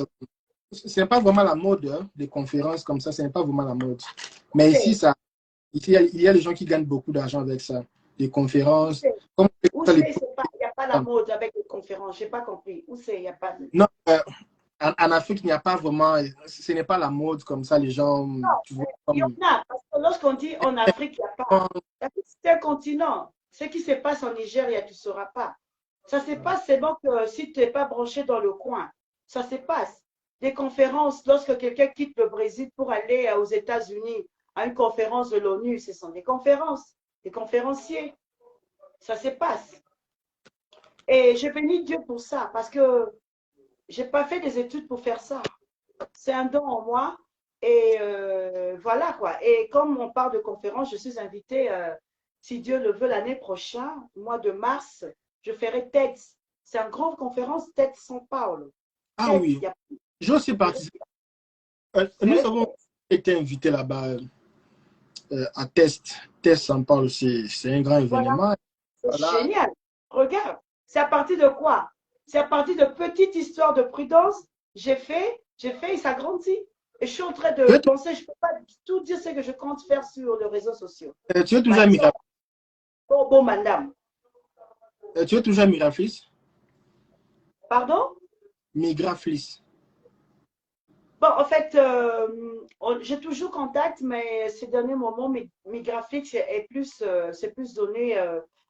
c'est pas vraiment la mode, hein, des conférences comme ça, c'est pas vraiment la mode. Mais ici, il y a les gens qui gagnent beaucoup d'argent avec ça. Les conférences. Comme Où ça, c'est, il n'y a pas la mode avec les conférences. Je n'ai pas compris. Où c'est, il n'y a pas. non, en Afrique, il n'y a pas vraiment, ce n'est pas la mode comme ça, les gens, Non, tu vois, il y en comme. a. Parce que lorsqu'on dit en Afrique, il n'y a pas. C'est un continent. Ce qui se passe en Nigeria, tu ne sauras pas. Ça se passe seulement que si tu n'es pas branché dans le coin. Ça se passe. Des conférences, lorsque quelqu'un quitte le Brésil pour aller aux États-Unis à une conférence de l'ONU, ce sont des conférences, des conférenciers. Ça se passe. Et je bénis Dieu pour ça, parce que je n'ai pas fait des études pour faire ça. C'est un don en moi. Et voilà quoi. Et comme on parle de conférence, je suis invitée, si Dieu le veut, l'année prochaine, mois de mars, je ferai TEDx. C'est une grande conférence, TEDx São Paulo. Ah TEDx, oui, j'ai aussi participé. je Nous ferai avons TEDx. été invités là-bas à Test. Test São Paulo, c'est un grand Voilà, événement. c'est Voilà. génial. Regarde, c'est à partir de quoi? C'est à partir de petites histoires de prudence. J'ai fait, il s'agrandit. Et je suis en train Tu de es, penser, je ne peux pas tout dire ce que je compte faire sur les réseaux sociaux. tu es toujours Par à exemple, bon, bon, madame. Tu es toujours à Miraflis? Pardon? Migraflis. Bon, en fait, j'ai toujours contact, mais ces derniers moments, mes graphiques c'est plus donné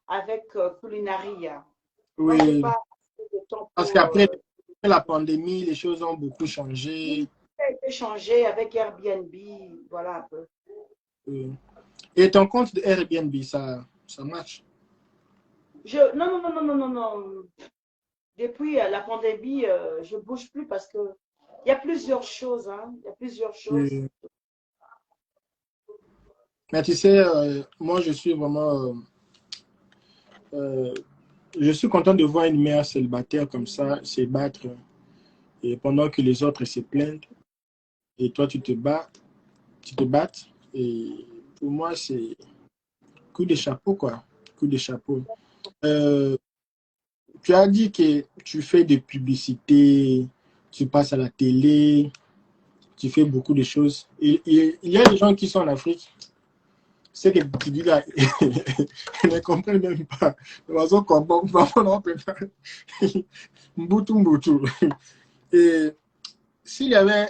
avec Culinaria. Donc, j'ai Oui, pas assez de temps parce pour qu'après la pandémie, les choses ont beaucoup changé. échanger avec Airbnb. Voilà un peu. Oui. Et ton compte de Airbnb, ça marche? Non, non, non, non, non, non, non. Depuis la pandémie, je bouge plus parce que il y a plusieurs choses, hein. Il y a plusieurs choses. Oui. Mais tu sais, moi, je suis vraiment... euh, je suis content de voir une mère célibataire comme ça se battre et pendant que les autres se plaignent et toi tu te battes et pour moi c'est coup de chapeau quoi, coup de chapeau. Euh, Tu as dit que tu fais des publicités, tu passes à la télé, tu fais beaucoup de choses. Il y a des gens qui sont en Afrique, c'est que tu dis là, ils ne comprennent même pas. L'oiseau comprend, Mbutu, Mbutu. Et s'il y avait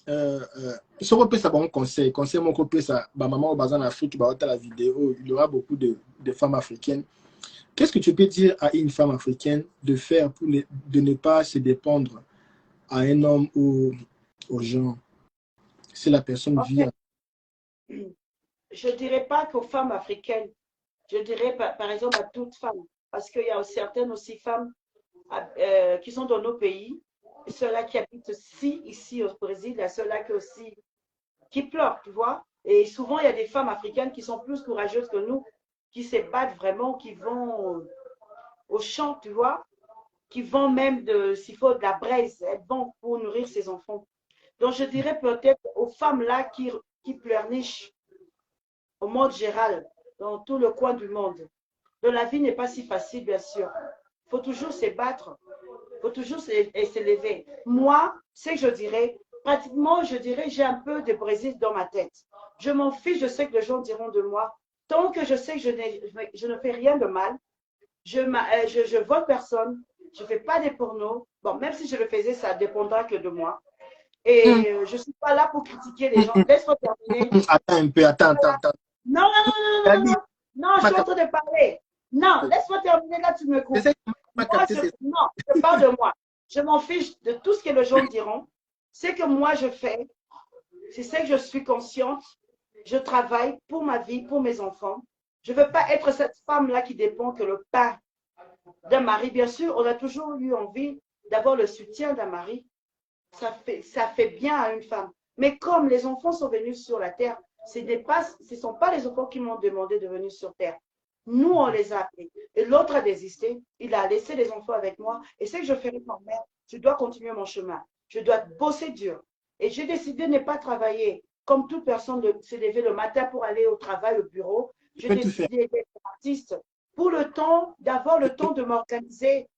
ce qu'on peut savoir un conseil mon copain ça ma maman au bazar en Afrique bah la vidéo il y aura beaucoup de femmes africaines. Qu'est-ce que tu peux dire à une femme africaine de faire de ne pas se dépendre à un homme ou aux gens si la personne En vit fait, je ne dirais pas qu'aux femmes africaines, je dirais par exemple à toutes femmes, parce qu'il y a certaines aussi femmes qui sont dans nos pays, et ceux-là qui habitent aussi ici au Brésil, il y a ceux-là qui aussi qui pleurent, tu vois. Et souvent, il y a des femmes africaines qui sont plus courageuses que nous, qui se battent vraiment, qui vont au champ, tu vois, qui vont même, s'il faut, de la braise, elles vont pour nourrir ses enfants. Donc, je dirais peut-être aux femmes-là qui pleurnichent au monde général, dans tout le coin du monde. Donc, la vie n'est pas si facile, bien sûr. Il faut toujours se battre, il faut toujours s'élever. Moi, ce que je dirais, pratiquement, je dirais, j'ai un peu de Brésil dans ma tête. Je m'en fiche, je sais que les gens diront de moi. Tant que je sais que je ne fais rien de mal, je vole personne, je ne fais pas des pornos. Bon, même si je le faisais, ça dépendra que de moi. hum, Et je ne suis pas là pour critiquer les gens. Laisse-moi terminer. attends un peu attends Non, non, non, non, non, non, non, je suis en train de parler. Non, laisse-moi terminer, là, tu me coupes. j'essaie de Moi, capter c'est non, je parle de moi. Je m'en fiche de tout ce que les gens diront. Ce que moi, je fais, c'est ce que je suis consciente. Je travaille pour ma vie, pour mes enfants. Je ne veux pas être cette femme-là qui dépend que le pain d'un mari. Bien sûr, on a toujours eu envie d'avoir le soutien d'un mari. Ça fait bien à une femme. Mais comme les enfants sont venus sur la terre, ce ne sont pas les enfants qui m'ont demandé de venir sur terre. Nous, on les a appelés. Et l'autre a désisté. Il a laissé les enfants avec moi. Et c'est que je ferai comme mère. Je dois continuer mon chemin. Je dois bosser dur. Et j'ai décidé de ne pas travailler comme toute personne de se lever le matin pour aller au travail, au bureau. tu J'ai peux tout faire. décidé d'être artiste pour le temps, d'avoir le temps de m'organiser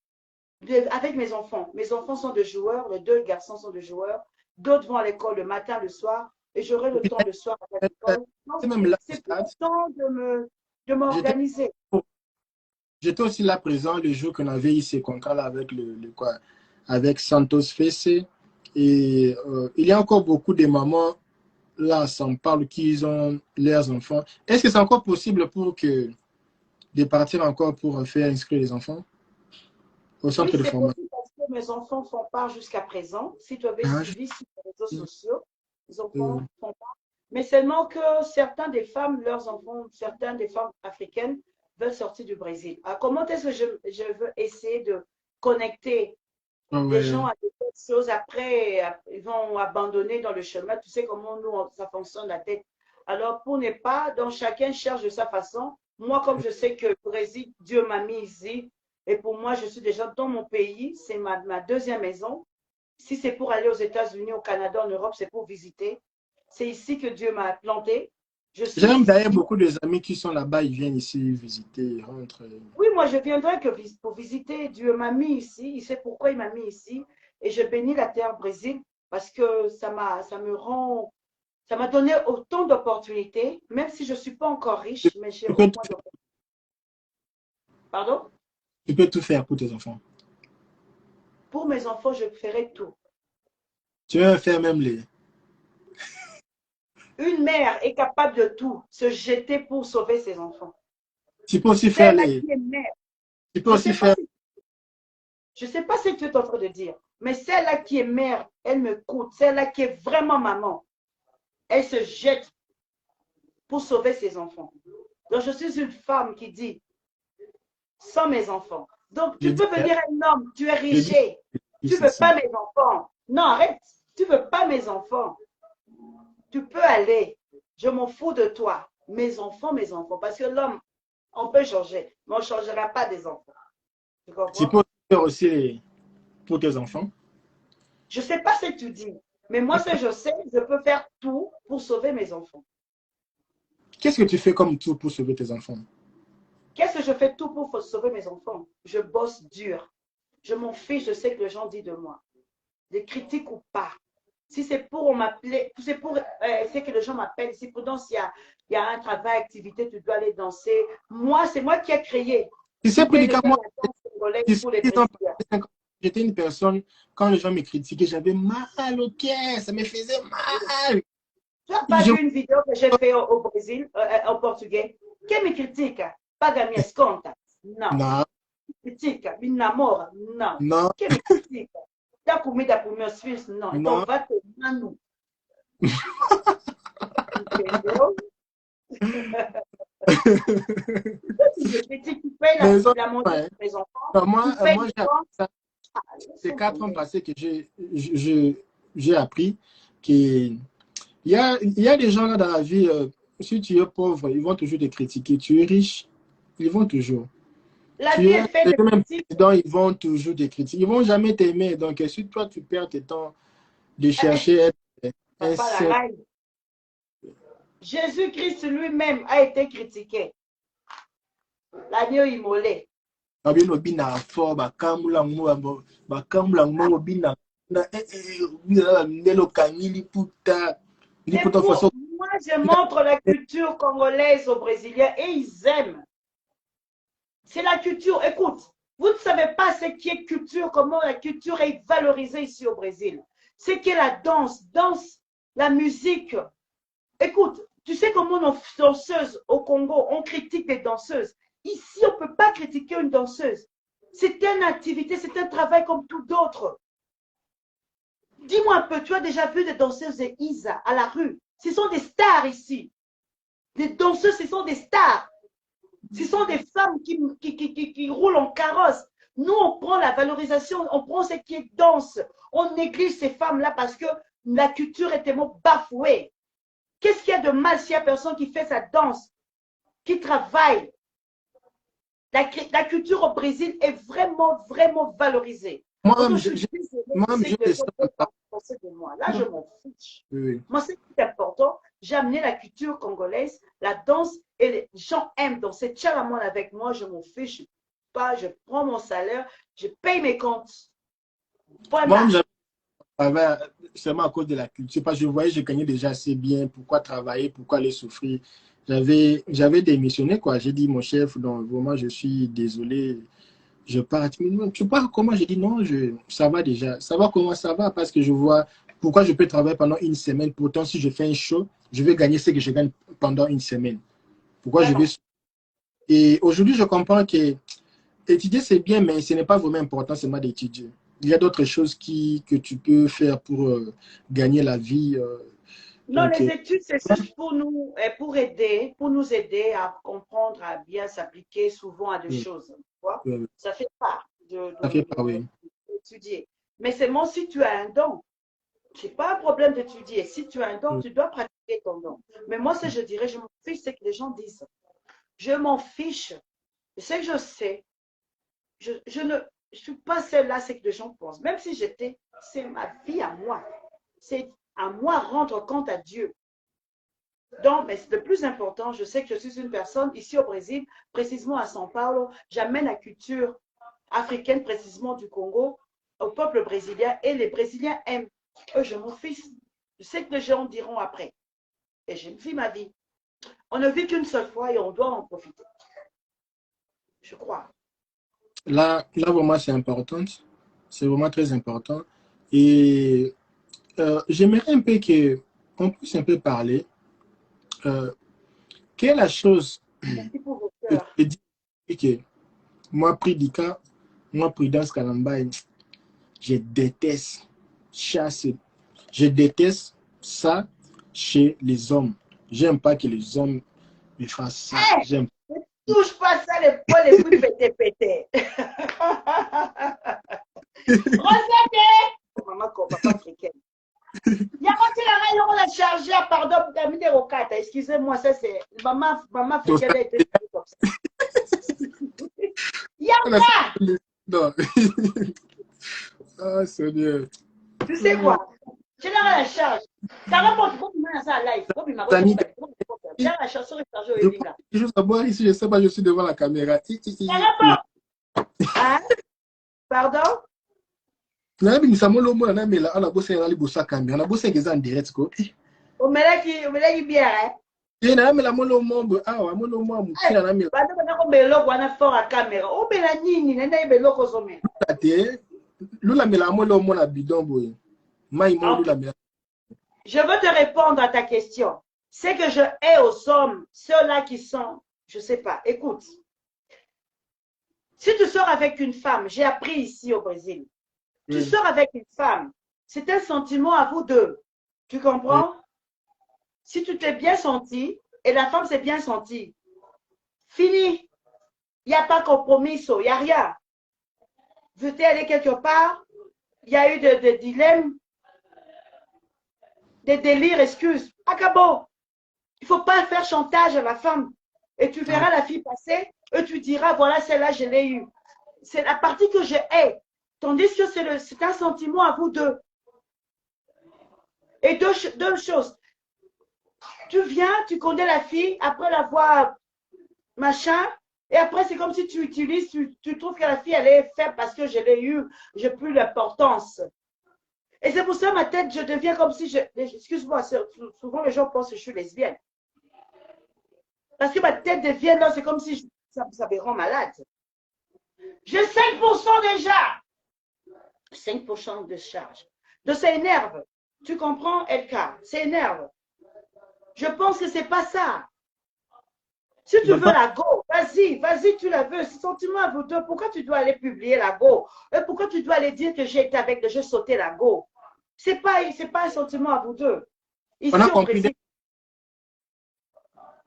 avec mes enfants. Mes enfants sont des joueurs, les deux garçons sont des joueurs. D'autres vont à l'école le matin, le soir, et j'aurai le temps le soir à l'école. Donc, C'est même là au c'est plus stade le temps de j'étais m'organiser. j'étais aussi là présent le jour qu'on avait eu ces contrats là avec quoi avec Santos Fesse et il y a encore beaucoup de mamans là, ça me parle qu'ils ont leurs enfants. Est-ce que c'est encore possible pour que de partir encore pour faire inscrire les enfants au Oui, centre de c'est formation? possible parce que mes enfants font part jusqu'à présent. Si tu avais Ah, suivi sur les réseaux sociaux, les euh, enfants font part. Mais seulement que certains des femmes, leurs enfants, certaines des femmes africaines veulent sortir du Brésil. Alors, comment est-ce que je veux essayer de connecter des ouais. gens chose. Après, ils vont abandonner dans le chemin. Tu sais comment nous, ça fonctionne la tête. Alors, pour ne pas, donc chacun cherche de sa façon. Moi, comme je sais que le Brésil, Dieu m'a mis ici, et pour moi, je suis déjà dans mon pays, c'est ma deuxième maison. Si c'est pour aller aux États-Unis, au Canada, en Europe, c'est pour visiter. C'est ici que Dieu m'a planté. Je suis J'aime d'ailleurs ici. beaucoup des amis qui sont là-bas, ils viennent ici visiter, ils rentrent. Oui, moi, je viendrai que pour visiter. Dieu m'a mis ici. Il sait pourquoi il m'a mis ici. Et je bénis la terre Brésil parce que ça m'a donné autant d'opportunités, même si je ne suis pas encore riche, mais j'ai Tu au peux, moins d'opportunités. Pardon? tu peux tout faire pour tes enfants. Pour mes enfants, je ferai tout. Tu veux faire même les. Une mère est capable de tout, se jeter pour sauver ses enfants. Tu peux aussi faire Celle-là les. qui est mère, Tu peux je ne aussi sais pas faire. si je ne sais pas ce que tu es en train de dire, mais celle-là qui est mère, elle me coûte. Celle-là qui est vraiment maman, elle se jette pour sauver ses enfants. Donc, je suis une femme qui dit, sans mes enfants. Donc, Je tu dis, peux venir un homme, tu es je dis, riché, tu ne c'est veux ça. pas mes enfants. Non, arrête, tu ne veux pas mes enfants. Tu peux aller, je m'en fous de toi. Mes enfants, parce que l'homme, on peut changer, mais on ne changera pas des enfants. Tu Tu comprends? peux faire aussi les. Pour tes enfants. Je ne sais pas ce que tu dis, mais moi, ce que je sais, je peux faire tout pour sauver mes enfants. Qu'est-ce que tu fais comme tout pour sauver tes enfants? Qu'est-ce que je fais tout pour sauver mes enfants? Je bosse dur. Je m'en fiche, je sais que les gens disent de moi. Des critiques ou pas. Si c'est pour m'appeler, c'est pour c'est que les gens m'appellent. Si pendant il y a un travail, activité, tu dois aller danser. Moi, c'est moi qui ai créé Tu sais, l'idée de Pounika, faire moi, la danse congolaise 10 pour les 10 ans, Brésiliens. 5 ans, j'étais une personne, quand les gens me critiquaient, j'avais mal au cœur, ça me faisait mal. Tu n'as pas Je, vu une vidéo que j'ai faite au Brésil, en portugais? Qui me critique? Paga minhas contas? Non. non, Critique? Me namora? Non. non, Qui me critique? Dá comida para os meus filhos? Não. Então non. vá tomar no. Entendeu? Tu me critiques, tu fais Les autres, la montée ouais. de mes enfants, Non, tu moi, fais moi du j'ai appris temps. ça. Ah, Ces laisse 4 ans tomber. passés que j'ai appris qu'il y a des gens là dans la vie, si tu es pauvre, ils vont toujours te critiquer. Tu es riche, ils vont toujours. La Tu vie es est faite de même critiques. président, ils vont toujours te critiquer. Ils vont jamais t'aimer. Donc, si toi, tu perds ton temps de chercher à être un Papa saint, Larai. Jésus-Christ lui-même a été critiqué. L'agneau immolé. babino bina fort, bakambula ngo, bakambula ngo bina na ndelo kangili puta, li C'est puta façon. pour moi, je montre la culture congolaise aux Brésiliens et ils aiment. C'est la culture. Écoute, vous ne savez pas ce qui est culture, comment la culture est valorisée ici au Brésil. Ce qu'est la danse, la musique. Écoute, tu sais comment nos danseuses au Congo, on critique des danseuses. Ici, on ne peut pas critiquer une danseuse. C'est une activité, c'est un travail comme tout d'autres. Dis-moi un peu, tu as déjà vu des danseuses de Isa à la rue? Ce sont des stars ici. Les danseuses, ce sont des stars. Ce sont des femmes qui roulent en carrosse. Nous, on prend la valorisation, on prend ce qui est danse. On néglige ces femmes-là parce que la culture est tellement bafouée. Qu'est-ce qu'il y a de mal s'il y a personne qui fait sa danse, qui travaille? La culture au Brésil est vraiment, vraiment valorisée. Moi-même, Donc, je suis désolée, je moi-même, sais j'ai que les des gens sons comme peuvent ça. pas penser de moi. Là, je m'en fiche. Oui. Moi, ce qui est important, j'ai amené la culture congolaise, la danse, et les gens aiment danser. Tchalamon avec moi, je m'en fiche pas, je prends mon salaire, je paye mes comptes. Point Moi-même, barre. j'avais seulement à cause de la culture. Parce que je voyais que je gagnais déjà assez bien. Pourquoi travailler? Pourquoi aller souffrir? J'avais démissionné, quoi. J'ai dit, mon chef, donc vraiment, je suis désolé. Je pars. Mais non, tu pars comment? J'ai dit, non, ça va déjà. Ça va comment ça va? Parce que je vois pourquoi je peux travailler pendant une semaine. Pourtant, si je fais un show, je vais gagner ce que je gagne pendant une semaine. Pourquoi je vais. Vraiment. Et aujourd'hui, je comprends que étudier, c'est bien, mais ce n'est pas vraiment important seulement d'étudier. Il y a d'autres choses que tu peux faire pour gagner la vie. Non, Donc, les études, c'est juste pour nous, pour nous aider à comprendre, à bien s'appliquer souvent à des choses. Tu vois? euh, Ça fait part ça fait pas, oui. d'étudier. Mais seulement si tu as un don. Ce n'est pas un problème d'étudier. Si tu as un don, tu dois pratiquer ton don. Mais moi, ce que je dirais, je m'en fiche, c'est que les gens disent. Je m'en fiche. Ce que je sais, je ne suis pas celle-là, c'est que les gens pensent. Même si j'étais, c'est ma vie à moi. C'est à moi rendre compte à Dieu. Donc, mais le plus important, je sais que je suis une personne ici au Brésil, précisément à São Paulo, j'amène la culture africaine, précisément du Congo, au peuple brésilien et les Brésiliens aiment. Eux, je m'en fiche. Je sais que les gens diront après. Et je vis ma vie. On ne vit qu'une seule fois et on doit en profiter. Je crois. Là vraiment, c'est important. C'est vraiment très important. Et j'aimerais un peu qu'on puisse un peu parler. Quelle est la chose Merci pour vos que cœurs. tu dis que moi, Pridika, moi, Prudence Kalambay, je déteste chasser. Je déteste ça chez les hommes. J'aime pas que les hommes me fassent ça. Hey, J'aime. ne touche pas ça, les poils les plus pétés. Rosette! Maman, papa africaine. Il y a quand il a chargé, pardon, excusez-moi, ça c'est. Maman africaine a été comme ça. Il y a pas! Non. Ah, Seigneur. Tu sais quoi? Tu l'as la charge. Ça va pas pour moi ça live. Amis, J'ai la charge sur le chargeur je Elinga. peux juste savoir ici, je sais pas, je suis devant la caméra. Ça va pas. Hein? Pardon? Nabi ni samolo mo na mela ala bosse na libosa caméra. Na bosse ngeza en direct ko. Omelaki bien, hein? Ye na mela molo mo awa molo mo mutina na mela. Bando bana ko beloko wana fort à caméra. O bela nini nenda beloko zome. Ate lula mela molo mo na bidon boy. Mai mo lula mela. Je veux te répondre à ta question. C'est que je hais aux hommes, ceux-là qui sont, je sais pas, écoute. Si tu sors avec une femme, j'ai appris ici au Brésil, tu sors avec une femme, c'est un sentiment à vous deux. Tu comprends? Si tu t'es bien senti et la femme s'est bien sentie, fini. Il n'y a pas de compromis, il n'y a rien. Veux-tu aller quelque part? Il y a eu des dilemmes, des délires, excuses. Acabo. Il ne faut pas faire chantage à la femme. Et tu verras la fille passer et tu diras, voilà, celle-là, je l'ai eue. C'est la partie que je hais. Tandis que c'est un sentiment à vous deux. Et deux choses. Tu viens, tu connais la fille, après l'avoir machin, et après c'est comme si tu utilises, tu trouves que la fille, elle est faible parce que je l'ai eue, j'ai plus l'importance. Et c'est pour ça ma tête, je deviens comme si excuse-moi, souvent les gens pensent que je suis lesbienne. Parce que ma tête devient là, c'est comme si ça me rend malade. J'ai 5% déjà. 5% de charge. Donc ça énerve. Tu comprends, LK? Ça énerve. Je pense que c'est pas ça. Si tu veux la go, vas-y, tu la veux. C'est sentiment à vous deux. Pourquoi tu dois aller publier la go? Et pourquoi tu dois aller dire que j'ai été avec le jeu sauter la go? C'est pas un sentiment à vous deux. Ici au Brésil.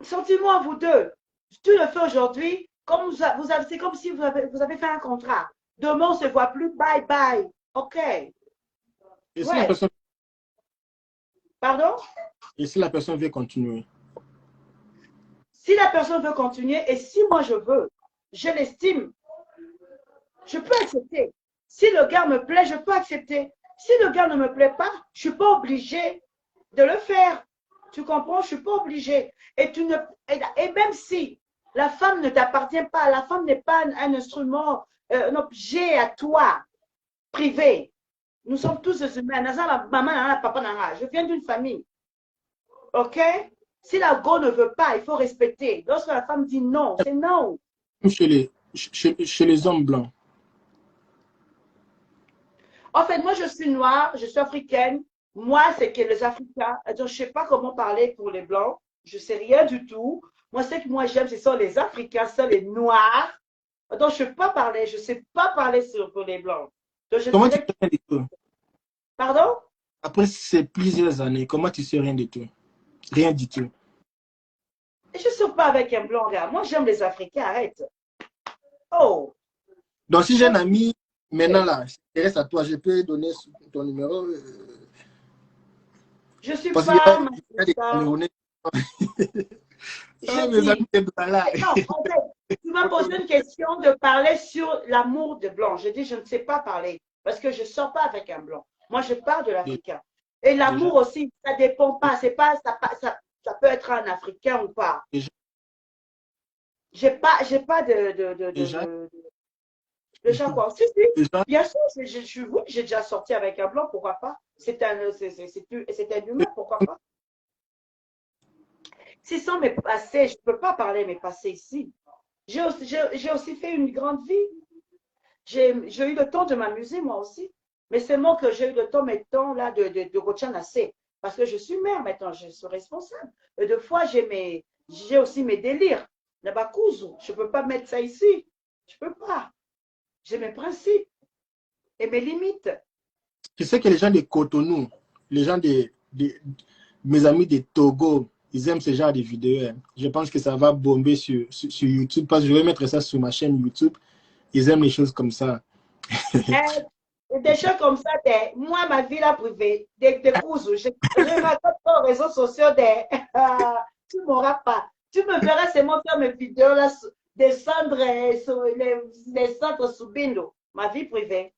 Sentiment à vous deux. Tu le fais aujourd'hui, comme c'est comme si vous avez fait un contrat. Demain, on ne se voit plus. Bye bye. OK. Et si la personne... Pardon? Et si la personne veut continuer? Si la personne veut continuer et si moi je veux, je l'estime, je peux accepter. Si le gars me plaît, je peux accepter. Si le gars ne me plaît pas, je ne suis pas obligée de le faire. Tu comprends? Je ne suis pas obligée. Et même si la femme ne t'appartient pas, la femme n'est pas un instrument, un objet à toi, privé. Nous sommes tous des humains. Maman, papa, je viens d'une famille. OK? Si la go ne veut pas, il faut respecter. Lorsque la femme dit non, c'est non. Chez les hommes blancs. En fait, moi, je suis noire, je suis africaine. Moi, c'est que les Africains, je ne sais pas comment parler pour les Blancs. Je ne sais rien du tout. Moi, ce que moi j'aime, ce sont les Africains, ce sont les Noirs. Donc, je ne sais pas parler. Je ne sais pas parler pour les Blancs. Donc, Comment tu sais rien du tout? Pardon? Après ces plusieurs années, comment tu sais rien du tout? Rien du tout. Je ne suis pas avec un Blanc, regarde. Moi, j'aime les Africains, arrête. Oh! Donc, si j'ai un ami Maintenant, là, je reste à toi. Je peux donner ton numéro. Je ne suis Parce qu'il pas y a des magistrat. Camerounais. Je Ah, mes amis, dis, c'est là. non, en fait, tu m'as posé une question de parler sur l'amour de blanc. Je dis, je ne sais pas parler parce que je ne sors pas avec un blanc. Moi, je parle de l'Africain. Et Déjà, l'amour aussi, ça ne dépend pas. C'est pas ça peut être un Africain ou pas. déjà, J'ai pas déjà, de gens quoi. Si, si, déjà. bien sûr, oui, j'ai déjà sorti avec un blanc, pourquoi pas? C'est un humain, pourquoi pas? Si sans mes passés, je ne peux pas parler mes passés ici. J'ai aussi fait une grande vie. J'ai eu le temps de m'amuser moi aussi. Mais c'est moi que j'ai eu le temps maintenant là de Gochanasé. Parce que je suis mère maintenant, je suis responsable. Et des fois, j'ai aussi mes délires. Nabakuzu, je ne peux pas mettre ça ici. Je ne peux pas. J'ai mes principes et mes limites. Je sais que les gens de Cotonou, les gens mes amis de Togo, ils aiment ce genre de vidéos. Hein. Je pense que ça va bomber sur YouTube parce que je vais mettre ça sur ma chaîne YouTube. Ils aiment les choses comme ça. Des choses comme ça, moi, ma vie là privée, des courses, je raconte pas aux réseaux sociaux, tu ne m'auras pas. Tu me verras seulement faire mes vidéos là, descendre sur les centres sous Bindo, ma vie privée.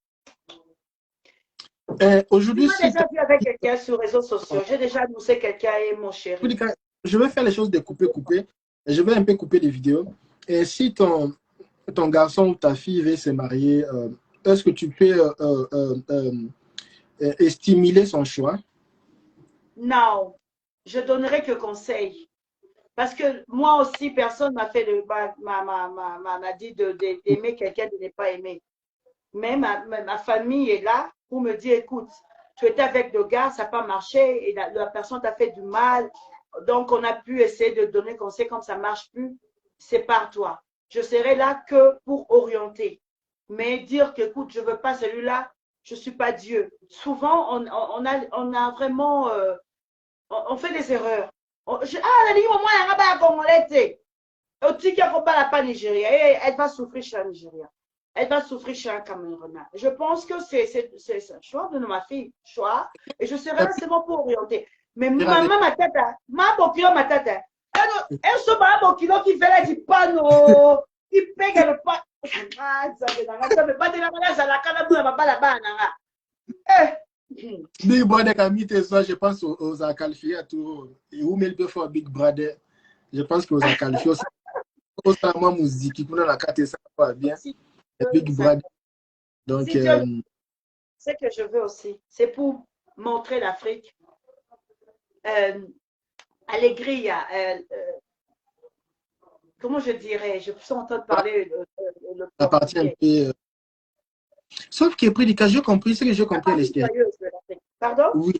Tu Aujourd'hui, m'as si déjà vu avec quelqu'un sur les réseaux sociaux. J'ai déjà annoncé quelqu'un et mon chéri. je vais faire les choses de couper. Je vais un peu couper les vidéos. Et si ton garçon ou ta fille veut se marier, est-ce que tu peux stimuler son choix? Non, je donnerai que conseil. Parce que moi aussi, personne m'a fait m'a dit d'aimer quelqu'un, de ne pas aimer. Mais ma famille est là pour me dire, écoute, tu étais avec le gars, ça n'a pas marché et la personne t'a fait du mal. Donc, on a pu essayer de donner conseil comme ça ne marche plus. Sépare-toi. Je serai là que pour orienter. Mais dire que, écoute, je ne veux pas celui-là, je ne suis pas Dieu. Souvent, on a vraiment, on fait des erreurs. La ligne, au moins, elle va à Congolais. Pas Nigeria. Elle va souffrir chez un Nigeria. Elle va souffrir chez un Camerounais. Je pense que c'est un choix de ma fille. Choix. Et je serai là seulement pour orienter. Mais maman, ma tête, ma bokilo, ma tête. Elle se bat à bokilo qui fait là du pano. Qui paye le pan. Ah, ça me bat de la manière, ça la canne pour la baba. Big Brother Camille Tesson, je pense aux a qualifié à tout. Et où mais peut faire Big Brother, je pense qu'ils a qualifié aussi. Au sama musique, pour la carte ça va bien. Big Brother. Donc, si Dieu, c'est que je veux aussi. C'est pour montrer l'Afrique. Alegria. Comment je dirais? Je suis en train de parler le ça appartient un portugais. peu. Sauf qu'après du cas, j'ai compris ce que j'ai La compris à partie l'extérieur. joyeuse de l'Afrique. Pardon? Oui,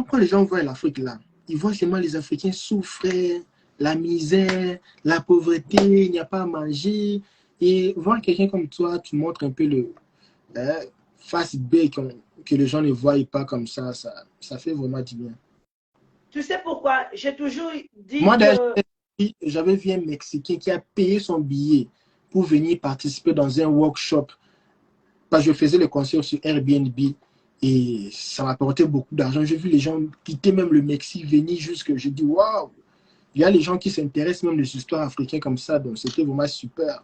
quand les gens voient l'Afrique là, ils voient seulement les Africains souffrir, la misère, la pauvreté, il n'y a pas à manger. Et voir quelqu'un comme toi, tu montres un peu le face B que les gens ne voient pas comme ça fait vraiment du bien. Tu sais pourquoi? J'ai toujours dit Moi, d'ailleurs, que j'avais vu un Mexicain qui a payé son billet pour venir participer dans un workshop. Parce que je faisais le concert sur Airbnb et ça m'apportait beaucoup d'argent. J'ai vu les gens quitter même le Mexique, venir jusque. Je dis, waouh, il y a les gens qui s'intéressent même des histoires africaines comme ça. Donc, c'était vraiment super.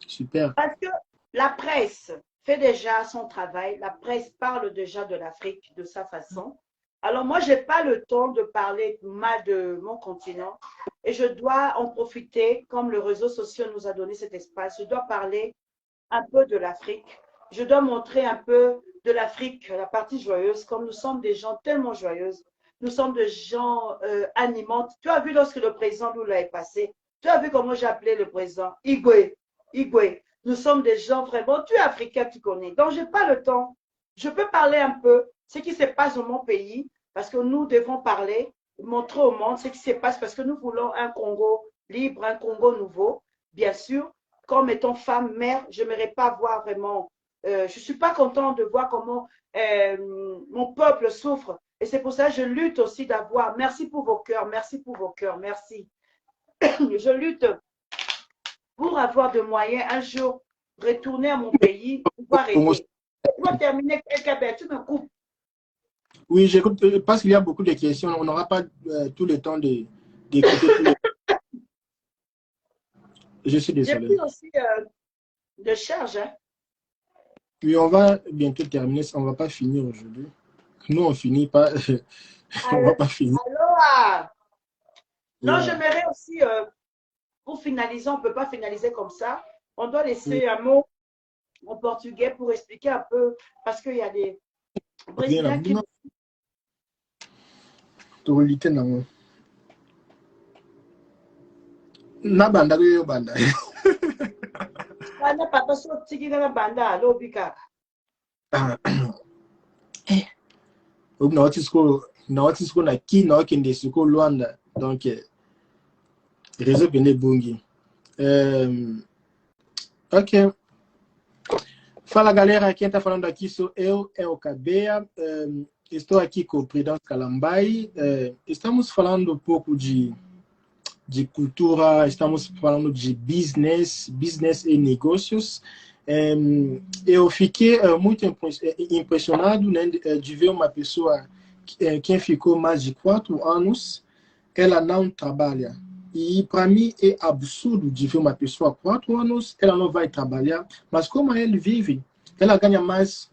Super. parce que la presse fait déjà son travail, la presse parle déjà de l'Afrique de sa façon. Alors moi, je n'ai pas le temps de parler mal de mon continent et je dois en profiter, comme le réseau social nous a donné cet espace, je dois parler un peu de l'Afrique. Je dois montrer un peu de l'Afrique, la partie joyeuse, comme nous sommes des gens tellement joyeuses. Nous sommes des gens animantes. Tu as vu lorsque le président Lula est passé, tu as vu comment j'ai appelé le président Igwe. Igwe. Nous sommes des gens vraiment, tu es africain, tu connais. Donc, je n'ai pas le temps. Je peux parler un peu ce qui se passe dans mon pays, parce que nous devons parler, montrer au monde ce qui se passe, parce que nous voulons un Congo libre, un Congo nouveau, bien sûr. Comme étant femme, mère, je n'aimerais pas voir vraiment. Je ne suis pas contente de voir comment mon peuple souffre. Et c'est pour ça que je lutte aussi d'avoir. Merci pour vos cœurs, merci pour vos cœurs, merci. Je lutte pour avoir de moyens un jour retourner à mon pays, faut arrêter. Tu vas terminer quelqu'un, tu me coupes. Oui, j'écoute parce qu'il y a beaucoup de questions. On n'aura pas tout le temps d'écouter tous les... Je suis J'ai désolé. pris aussi de charge. Hein. Oui, on va bientôt terminer. On ne va pas finir aujourd'hui. Nous, on finit pas. On ne va pas finir. Alors, non, Yeah. j'aimerais aussi, pour finaliser, on ne peut pas finaliser comme ça. On doit laisser un mot en portugais pour expliquer un peu, parce qu'il y a des Brésiliens qui... Na banda yo banda. Banda papa so tiki na banda lobi kaka. Na otisko na ki na okende siko Luanda. Donc réseau bene bungi. Ok. Fala galera, quem está falando aqui sou eu, o Cabeia. Estou aqui com o Prudence Calambai. Estamos falando um pouco de cultura, estamos falando de business e negócios. Eu fiquei muito impressionado, né, de ver uma pessoa que ficou mais de 4 anos, ela não trabalha. E para mim é absurdo de ver uma pessoa 4 anos, ela não vai trabalhar, mas como ela vive, ela ganha mais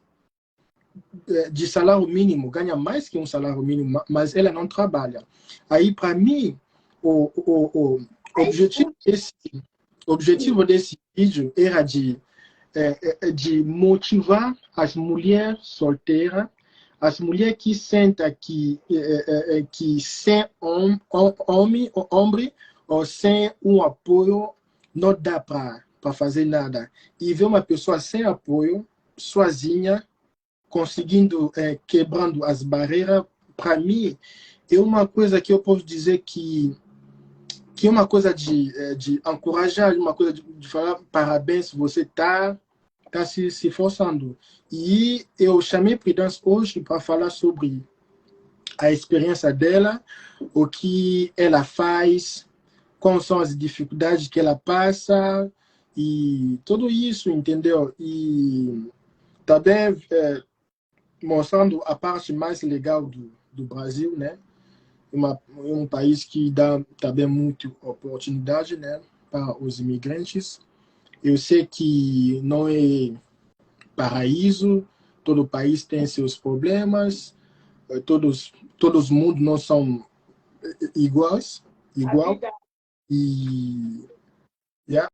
de salário mínimo, ganha mais que um salário mínimo, mas ela não trabalha. Aí para mim, o objetivo desse vídeo era de motivar as mulheres solteiras, as mulheres que sentem que sem homem ou sem um apoio não dá para fazer nada. E ver uma pessoa sem apoio, sozinha, conseguindo, quebrando as barreiras, para mim, é uma coisa que eu posso dizer que é uma coisa de encorajar, uma coisa de falar parabéns, você está se esforçando. E eu chamei Prudence hoje para falar sobre a experiência dela, o que ela faz, quais são as dificuldades que ela passa, e tudo isso, entendeu? E também mostrando a parte mais legal do Brasil, né? Um país que dá também muita oportunidade, né, para os imigrantes. Eu sei que não é paraíso, todo país tem seus problemas, todos os mundos não são igual. E yeah.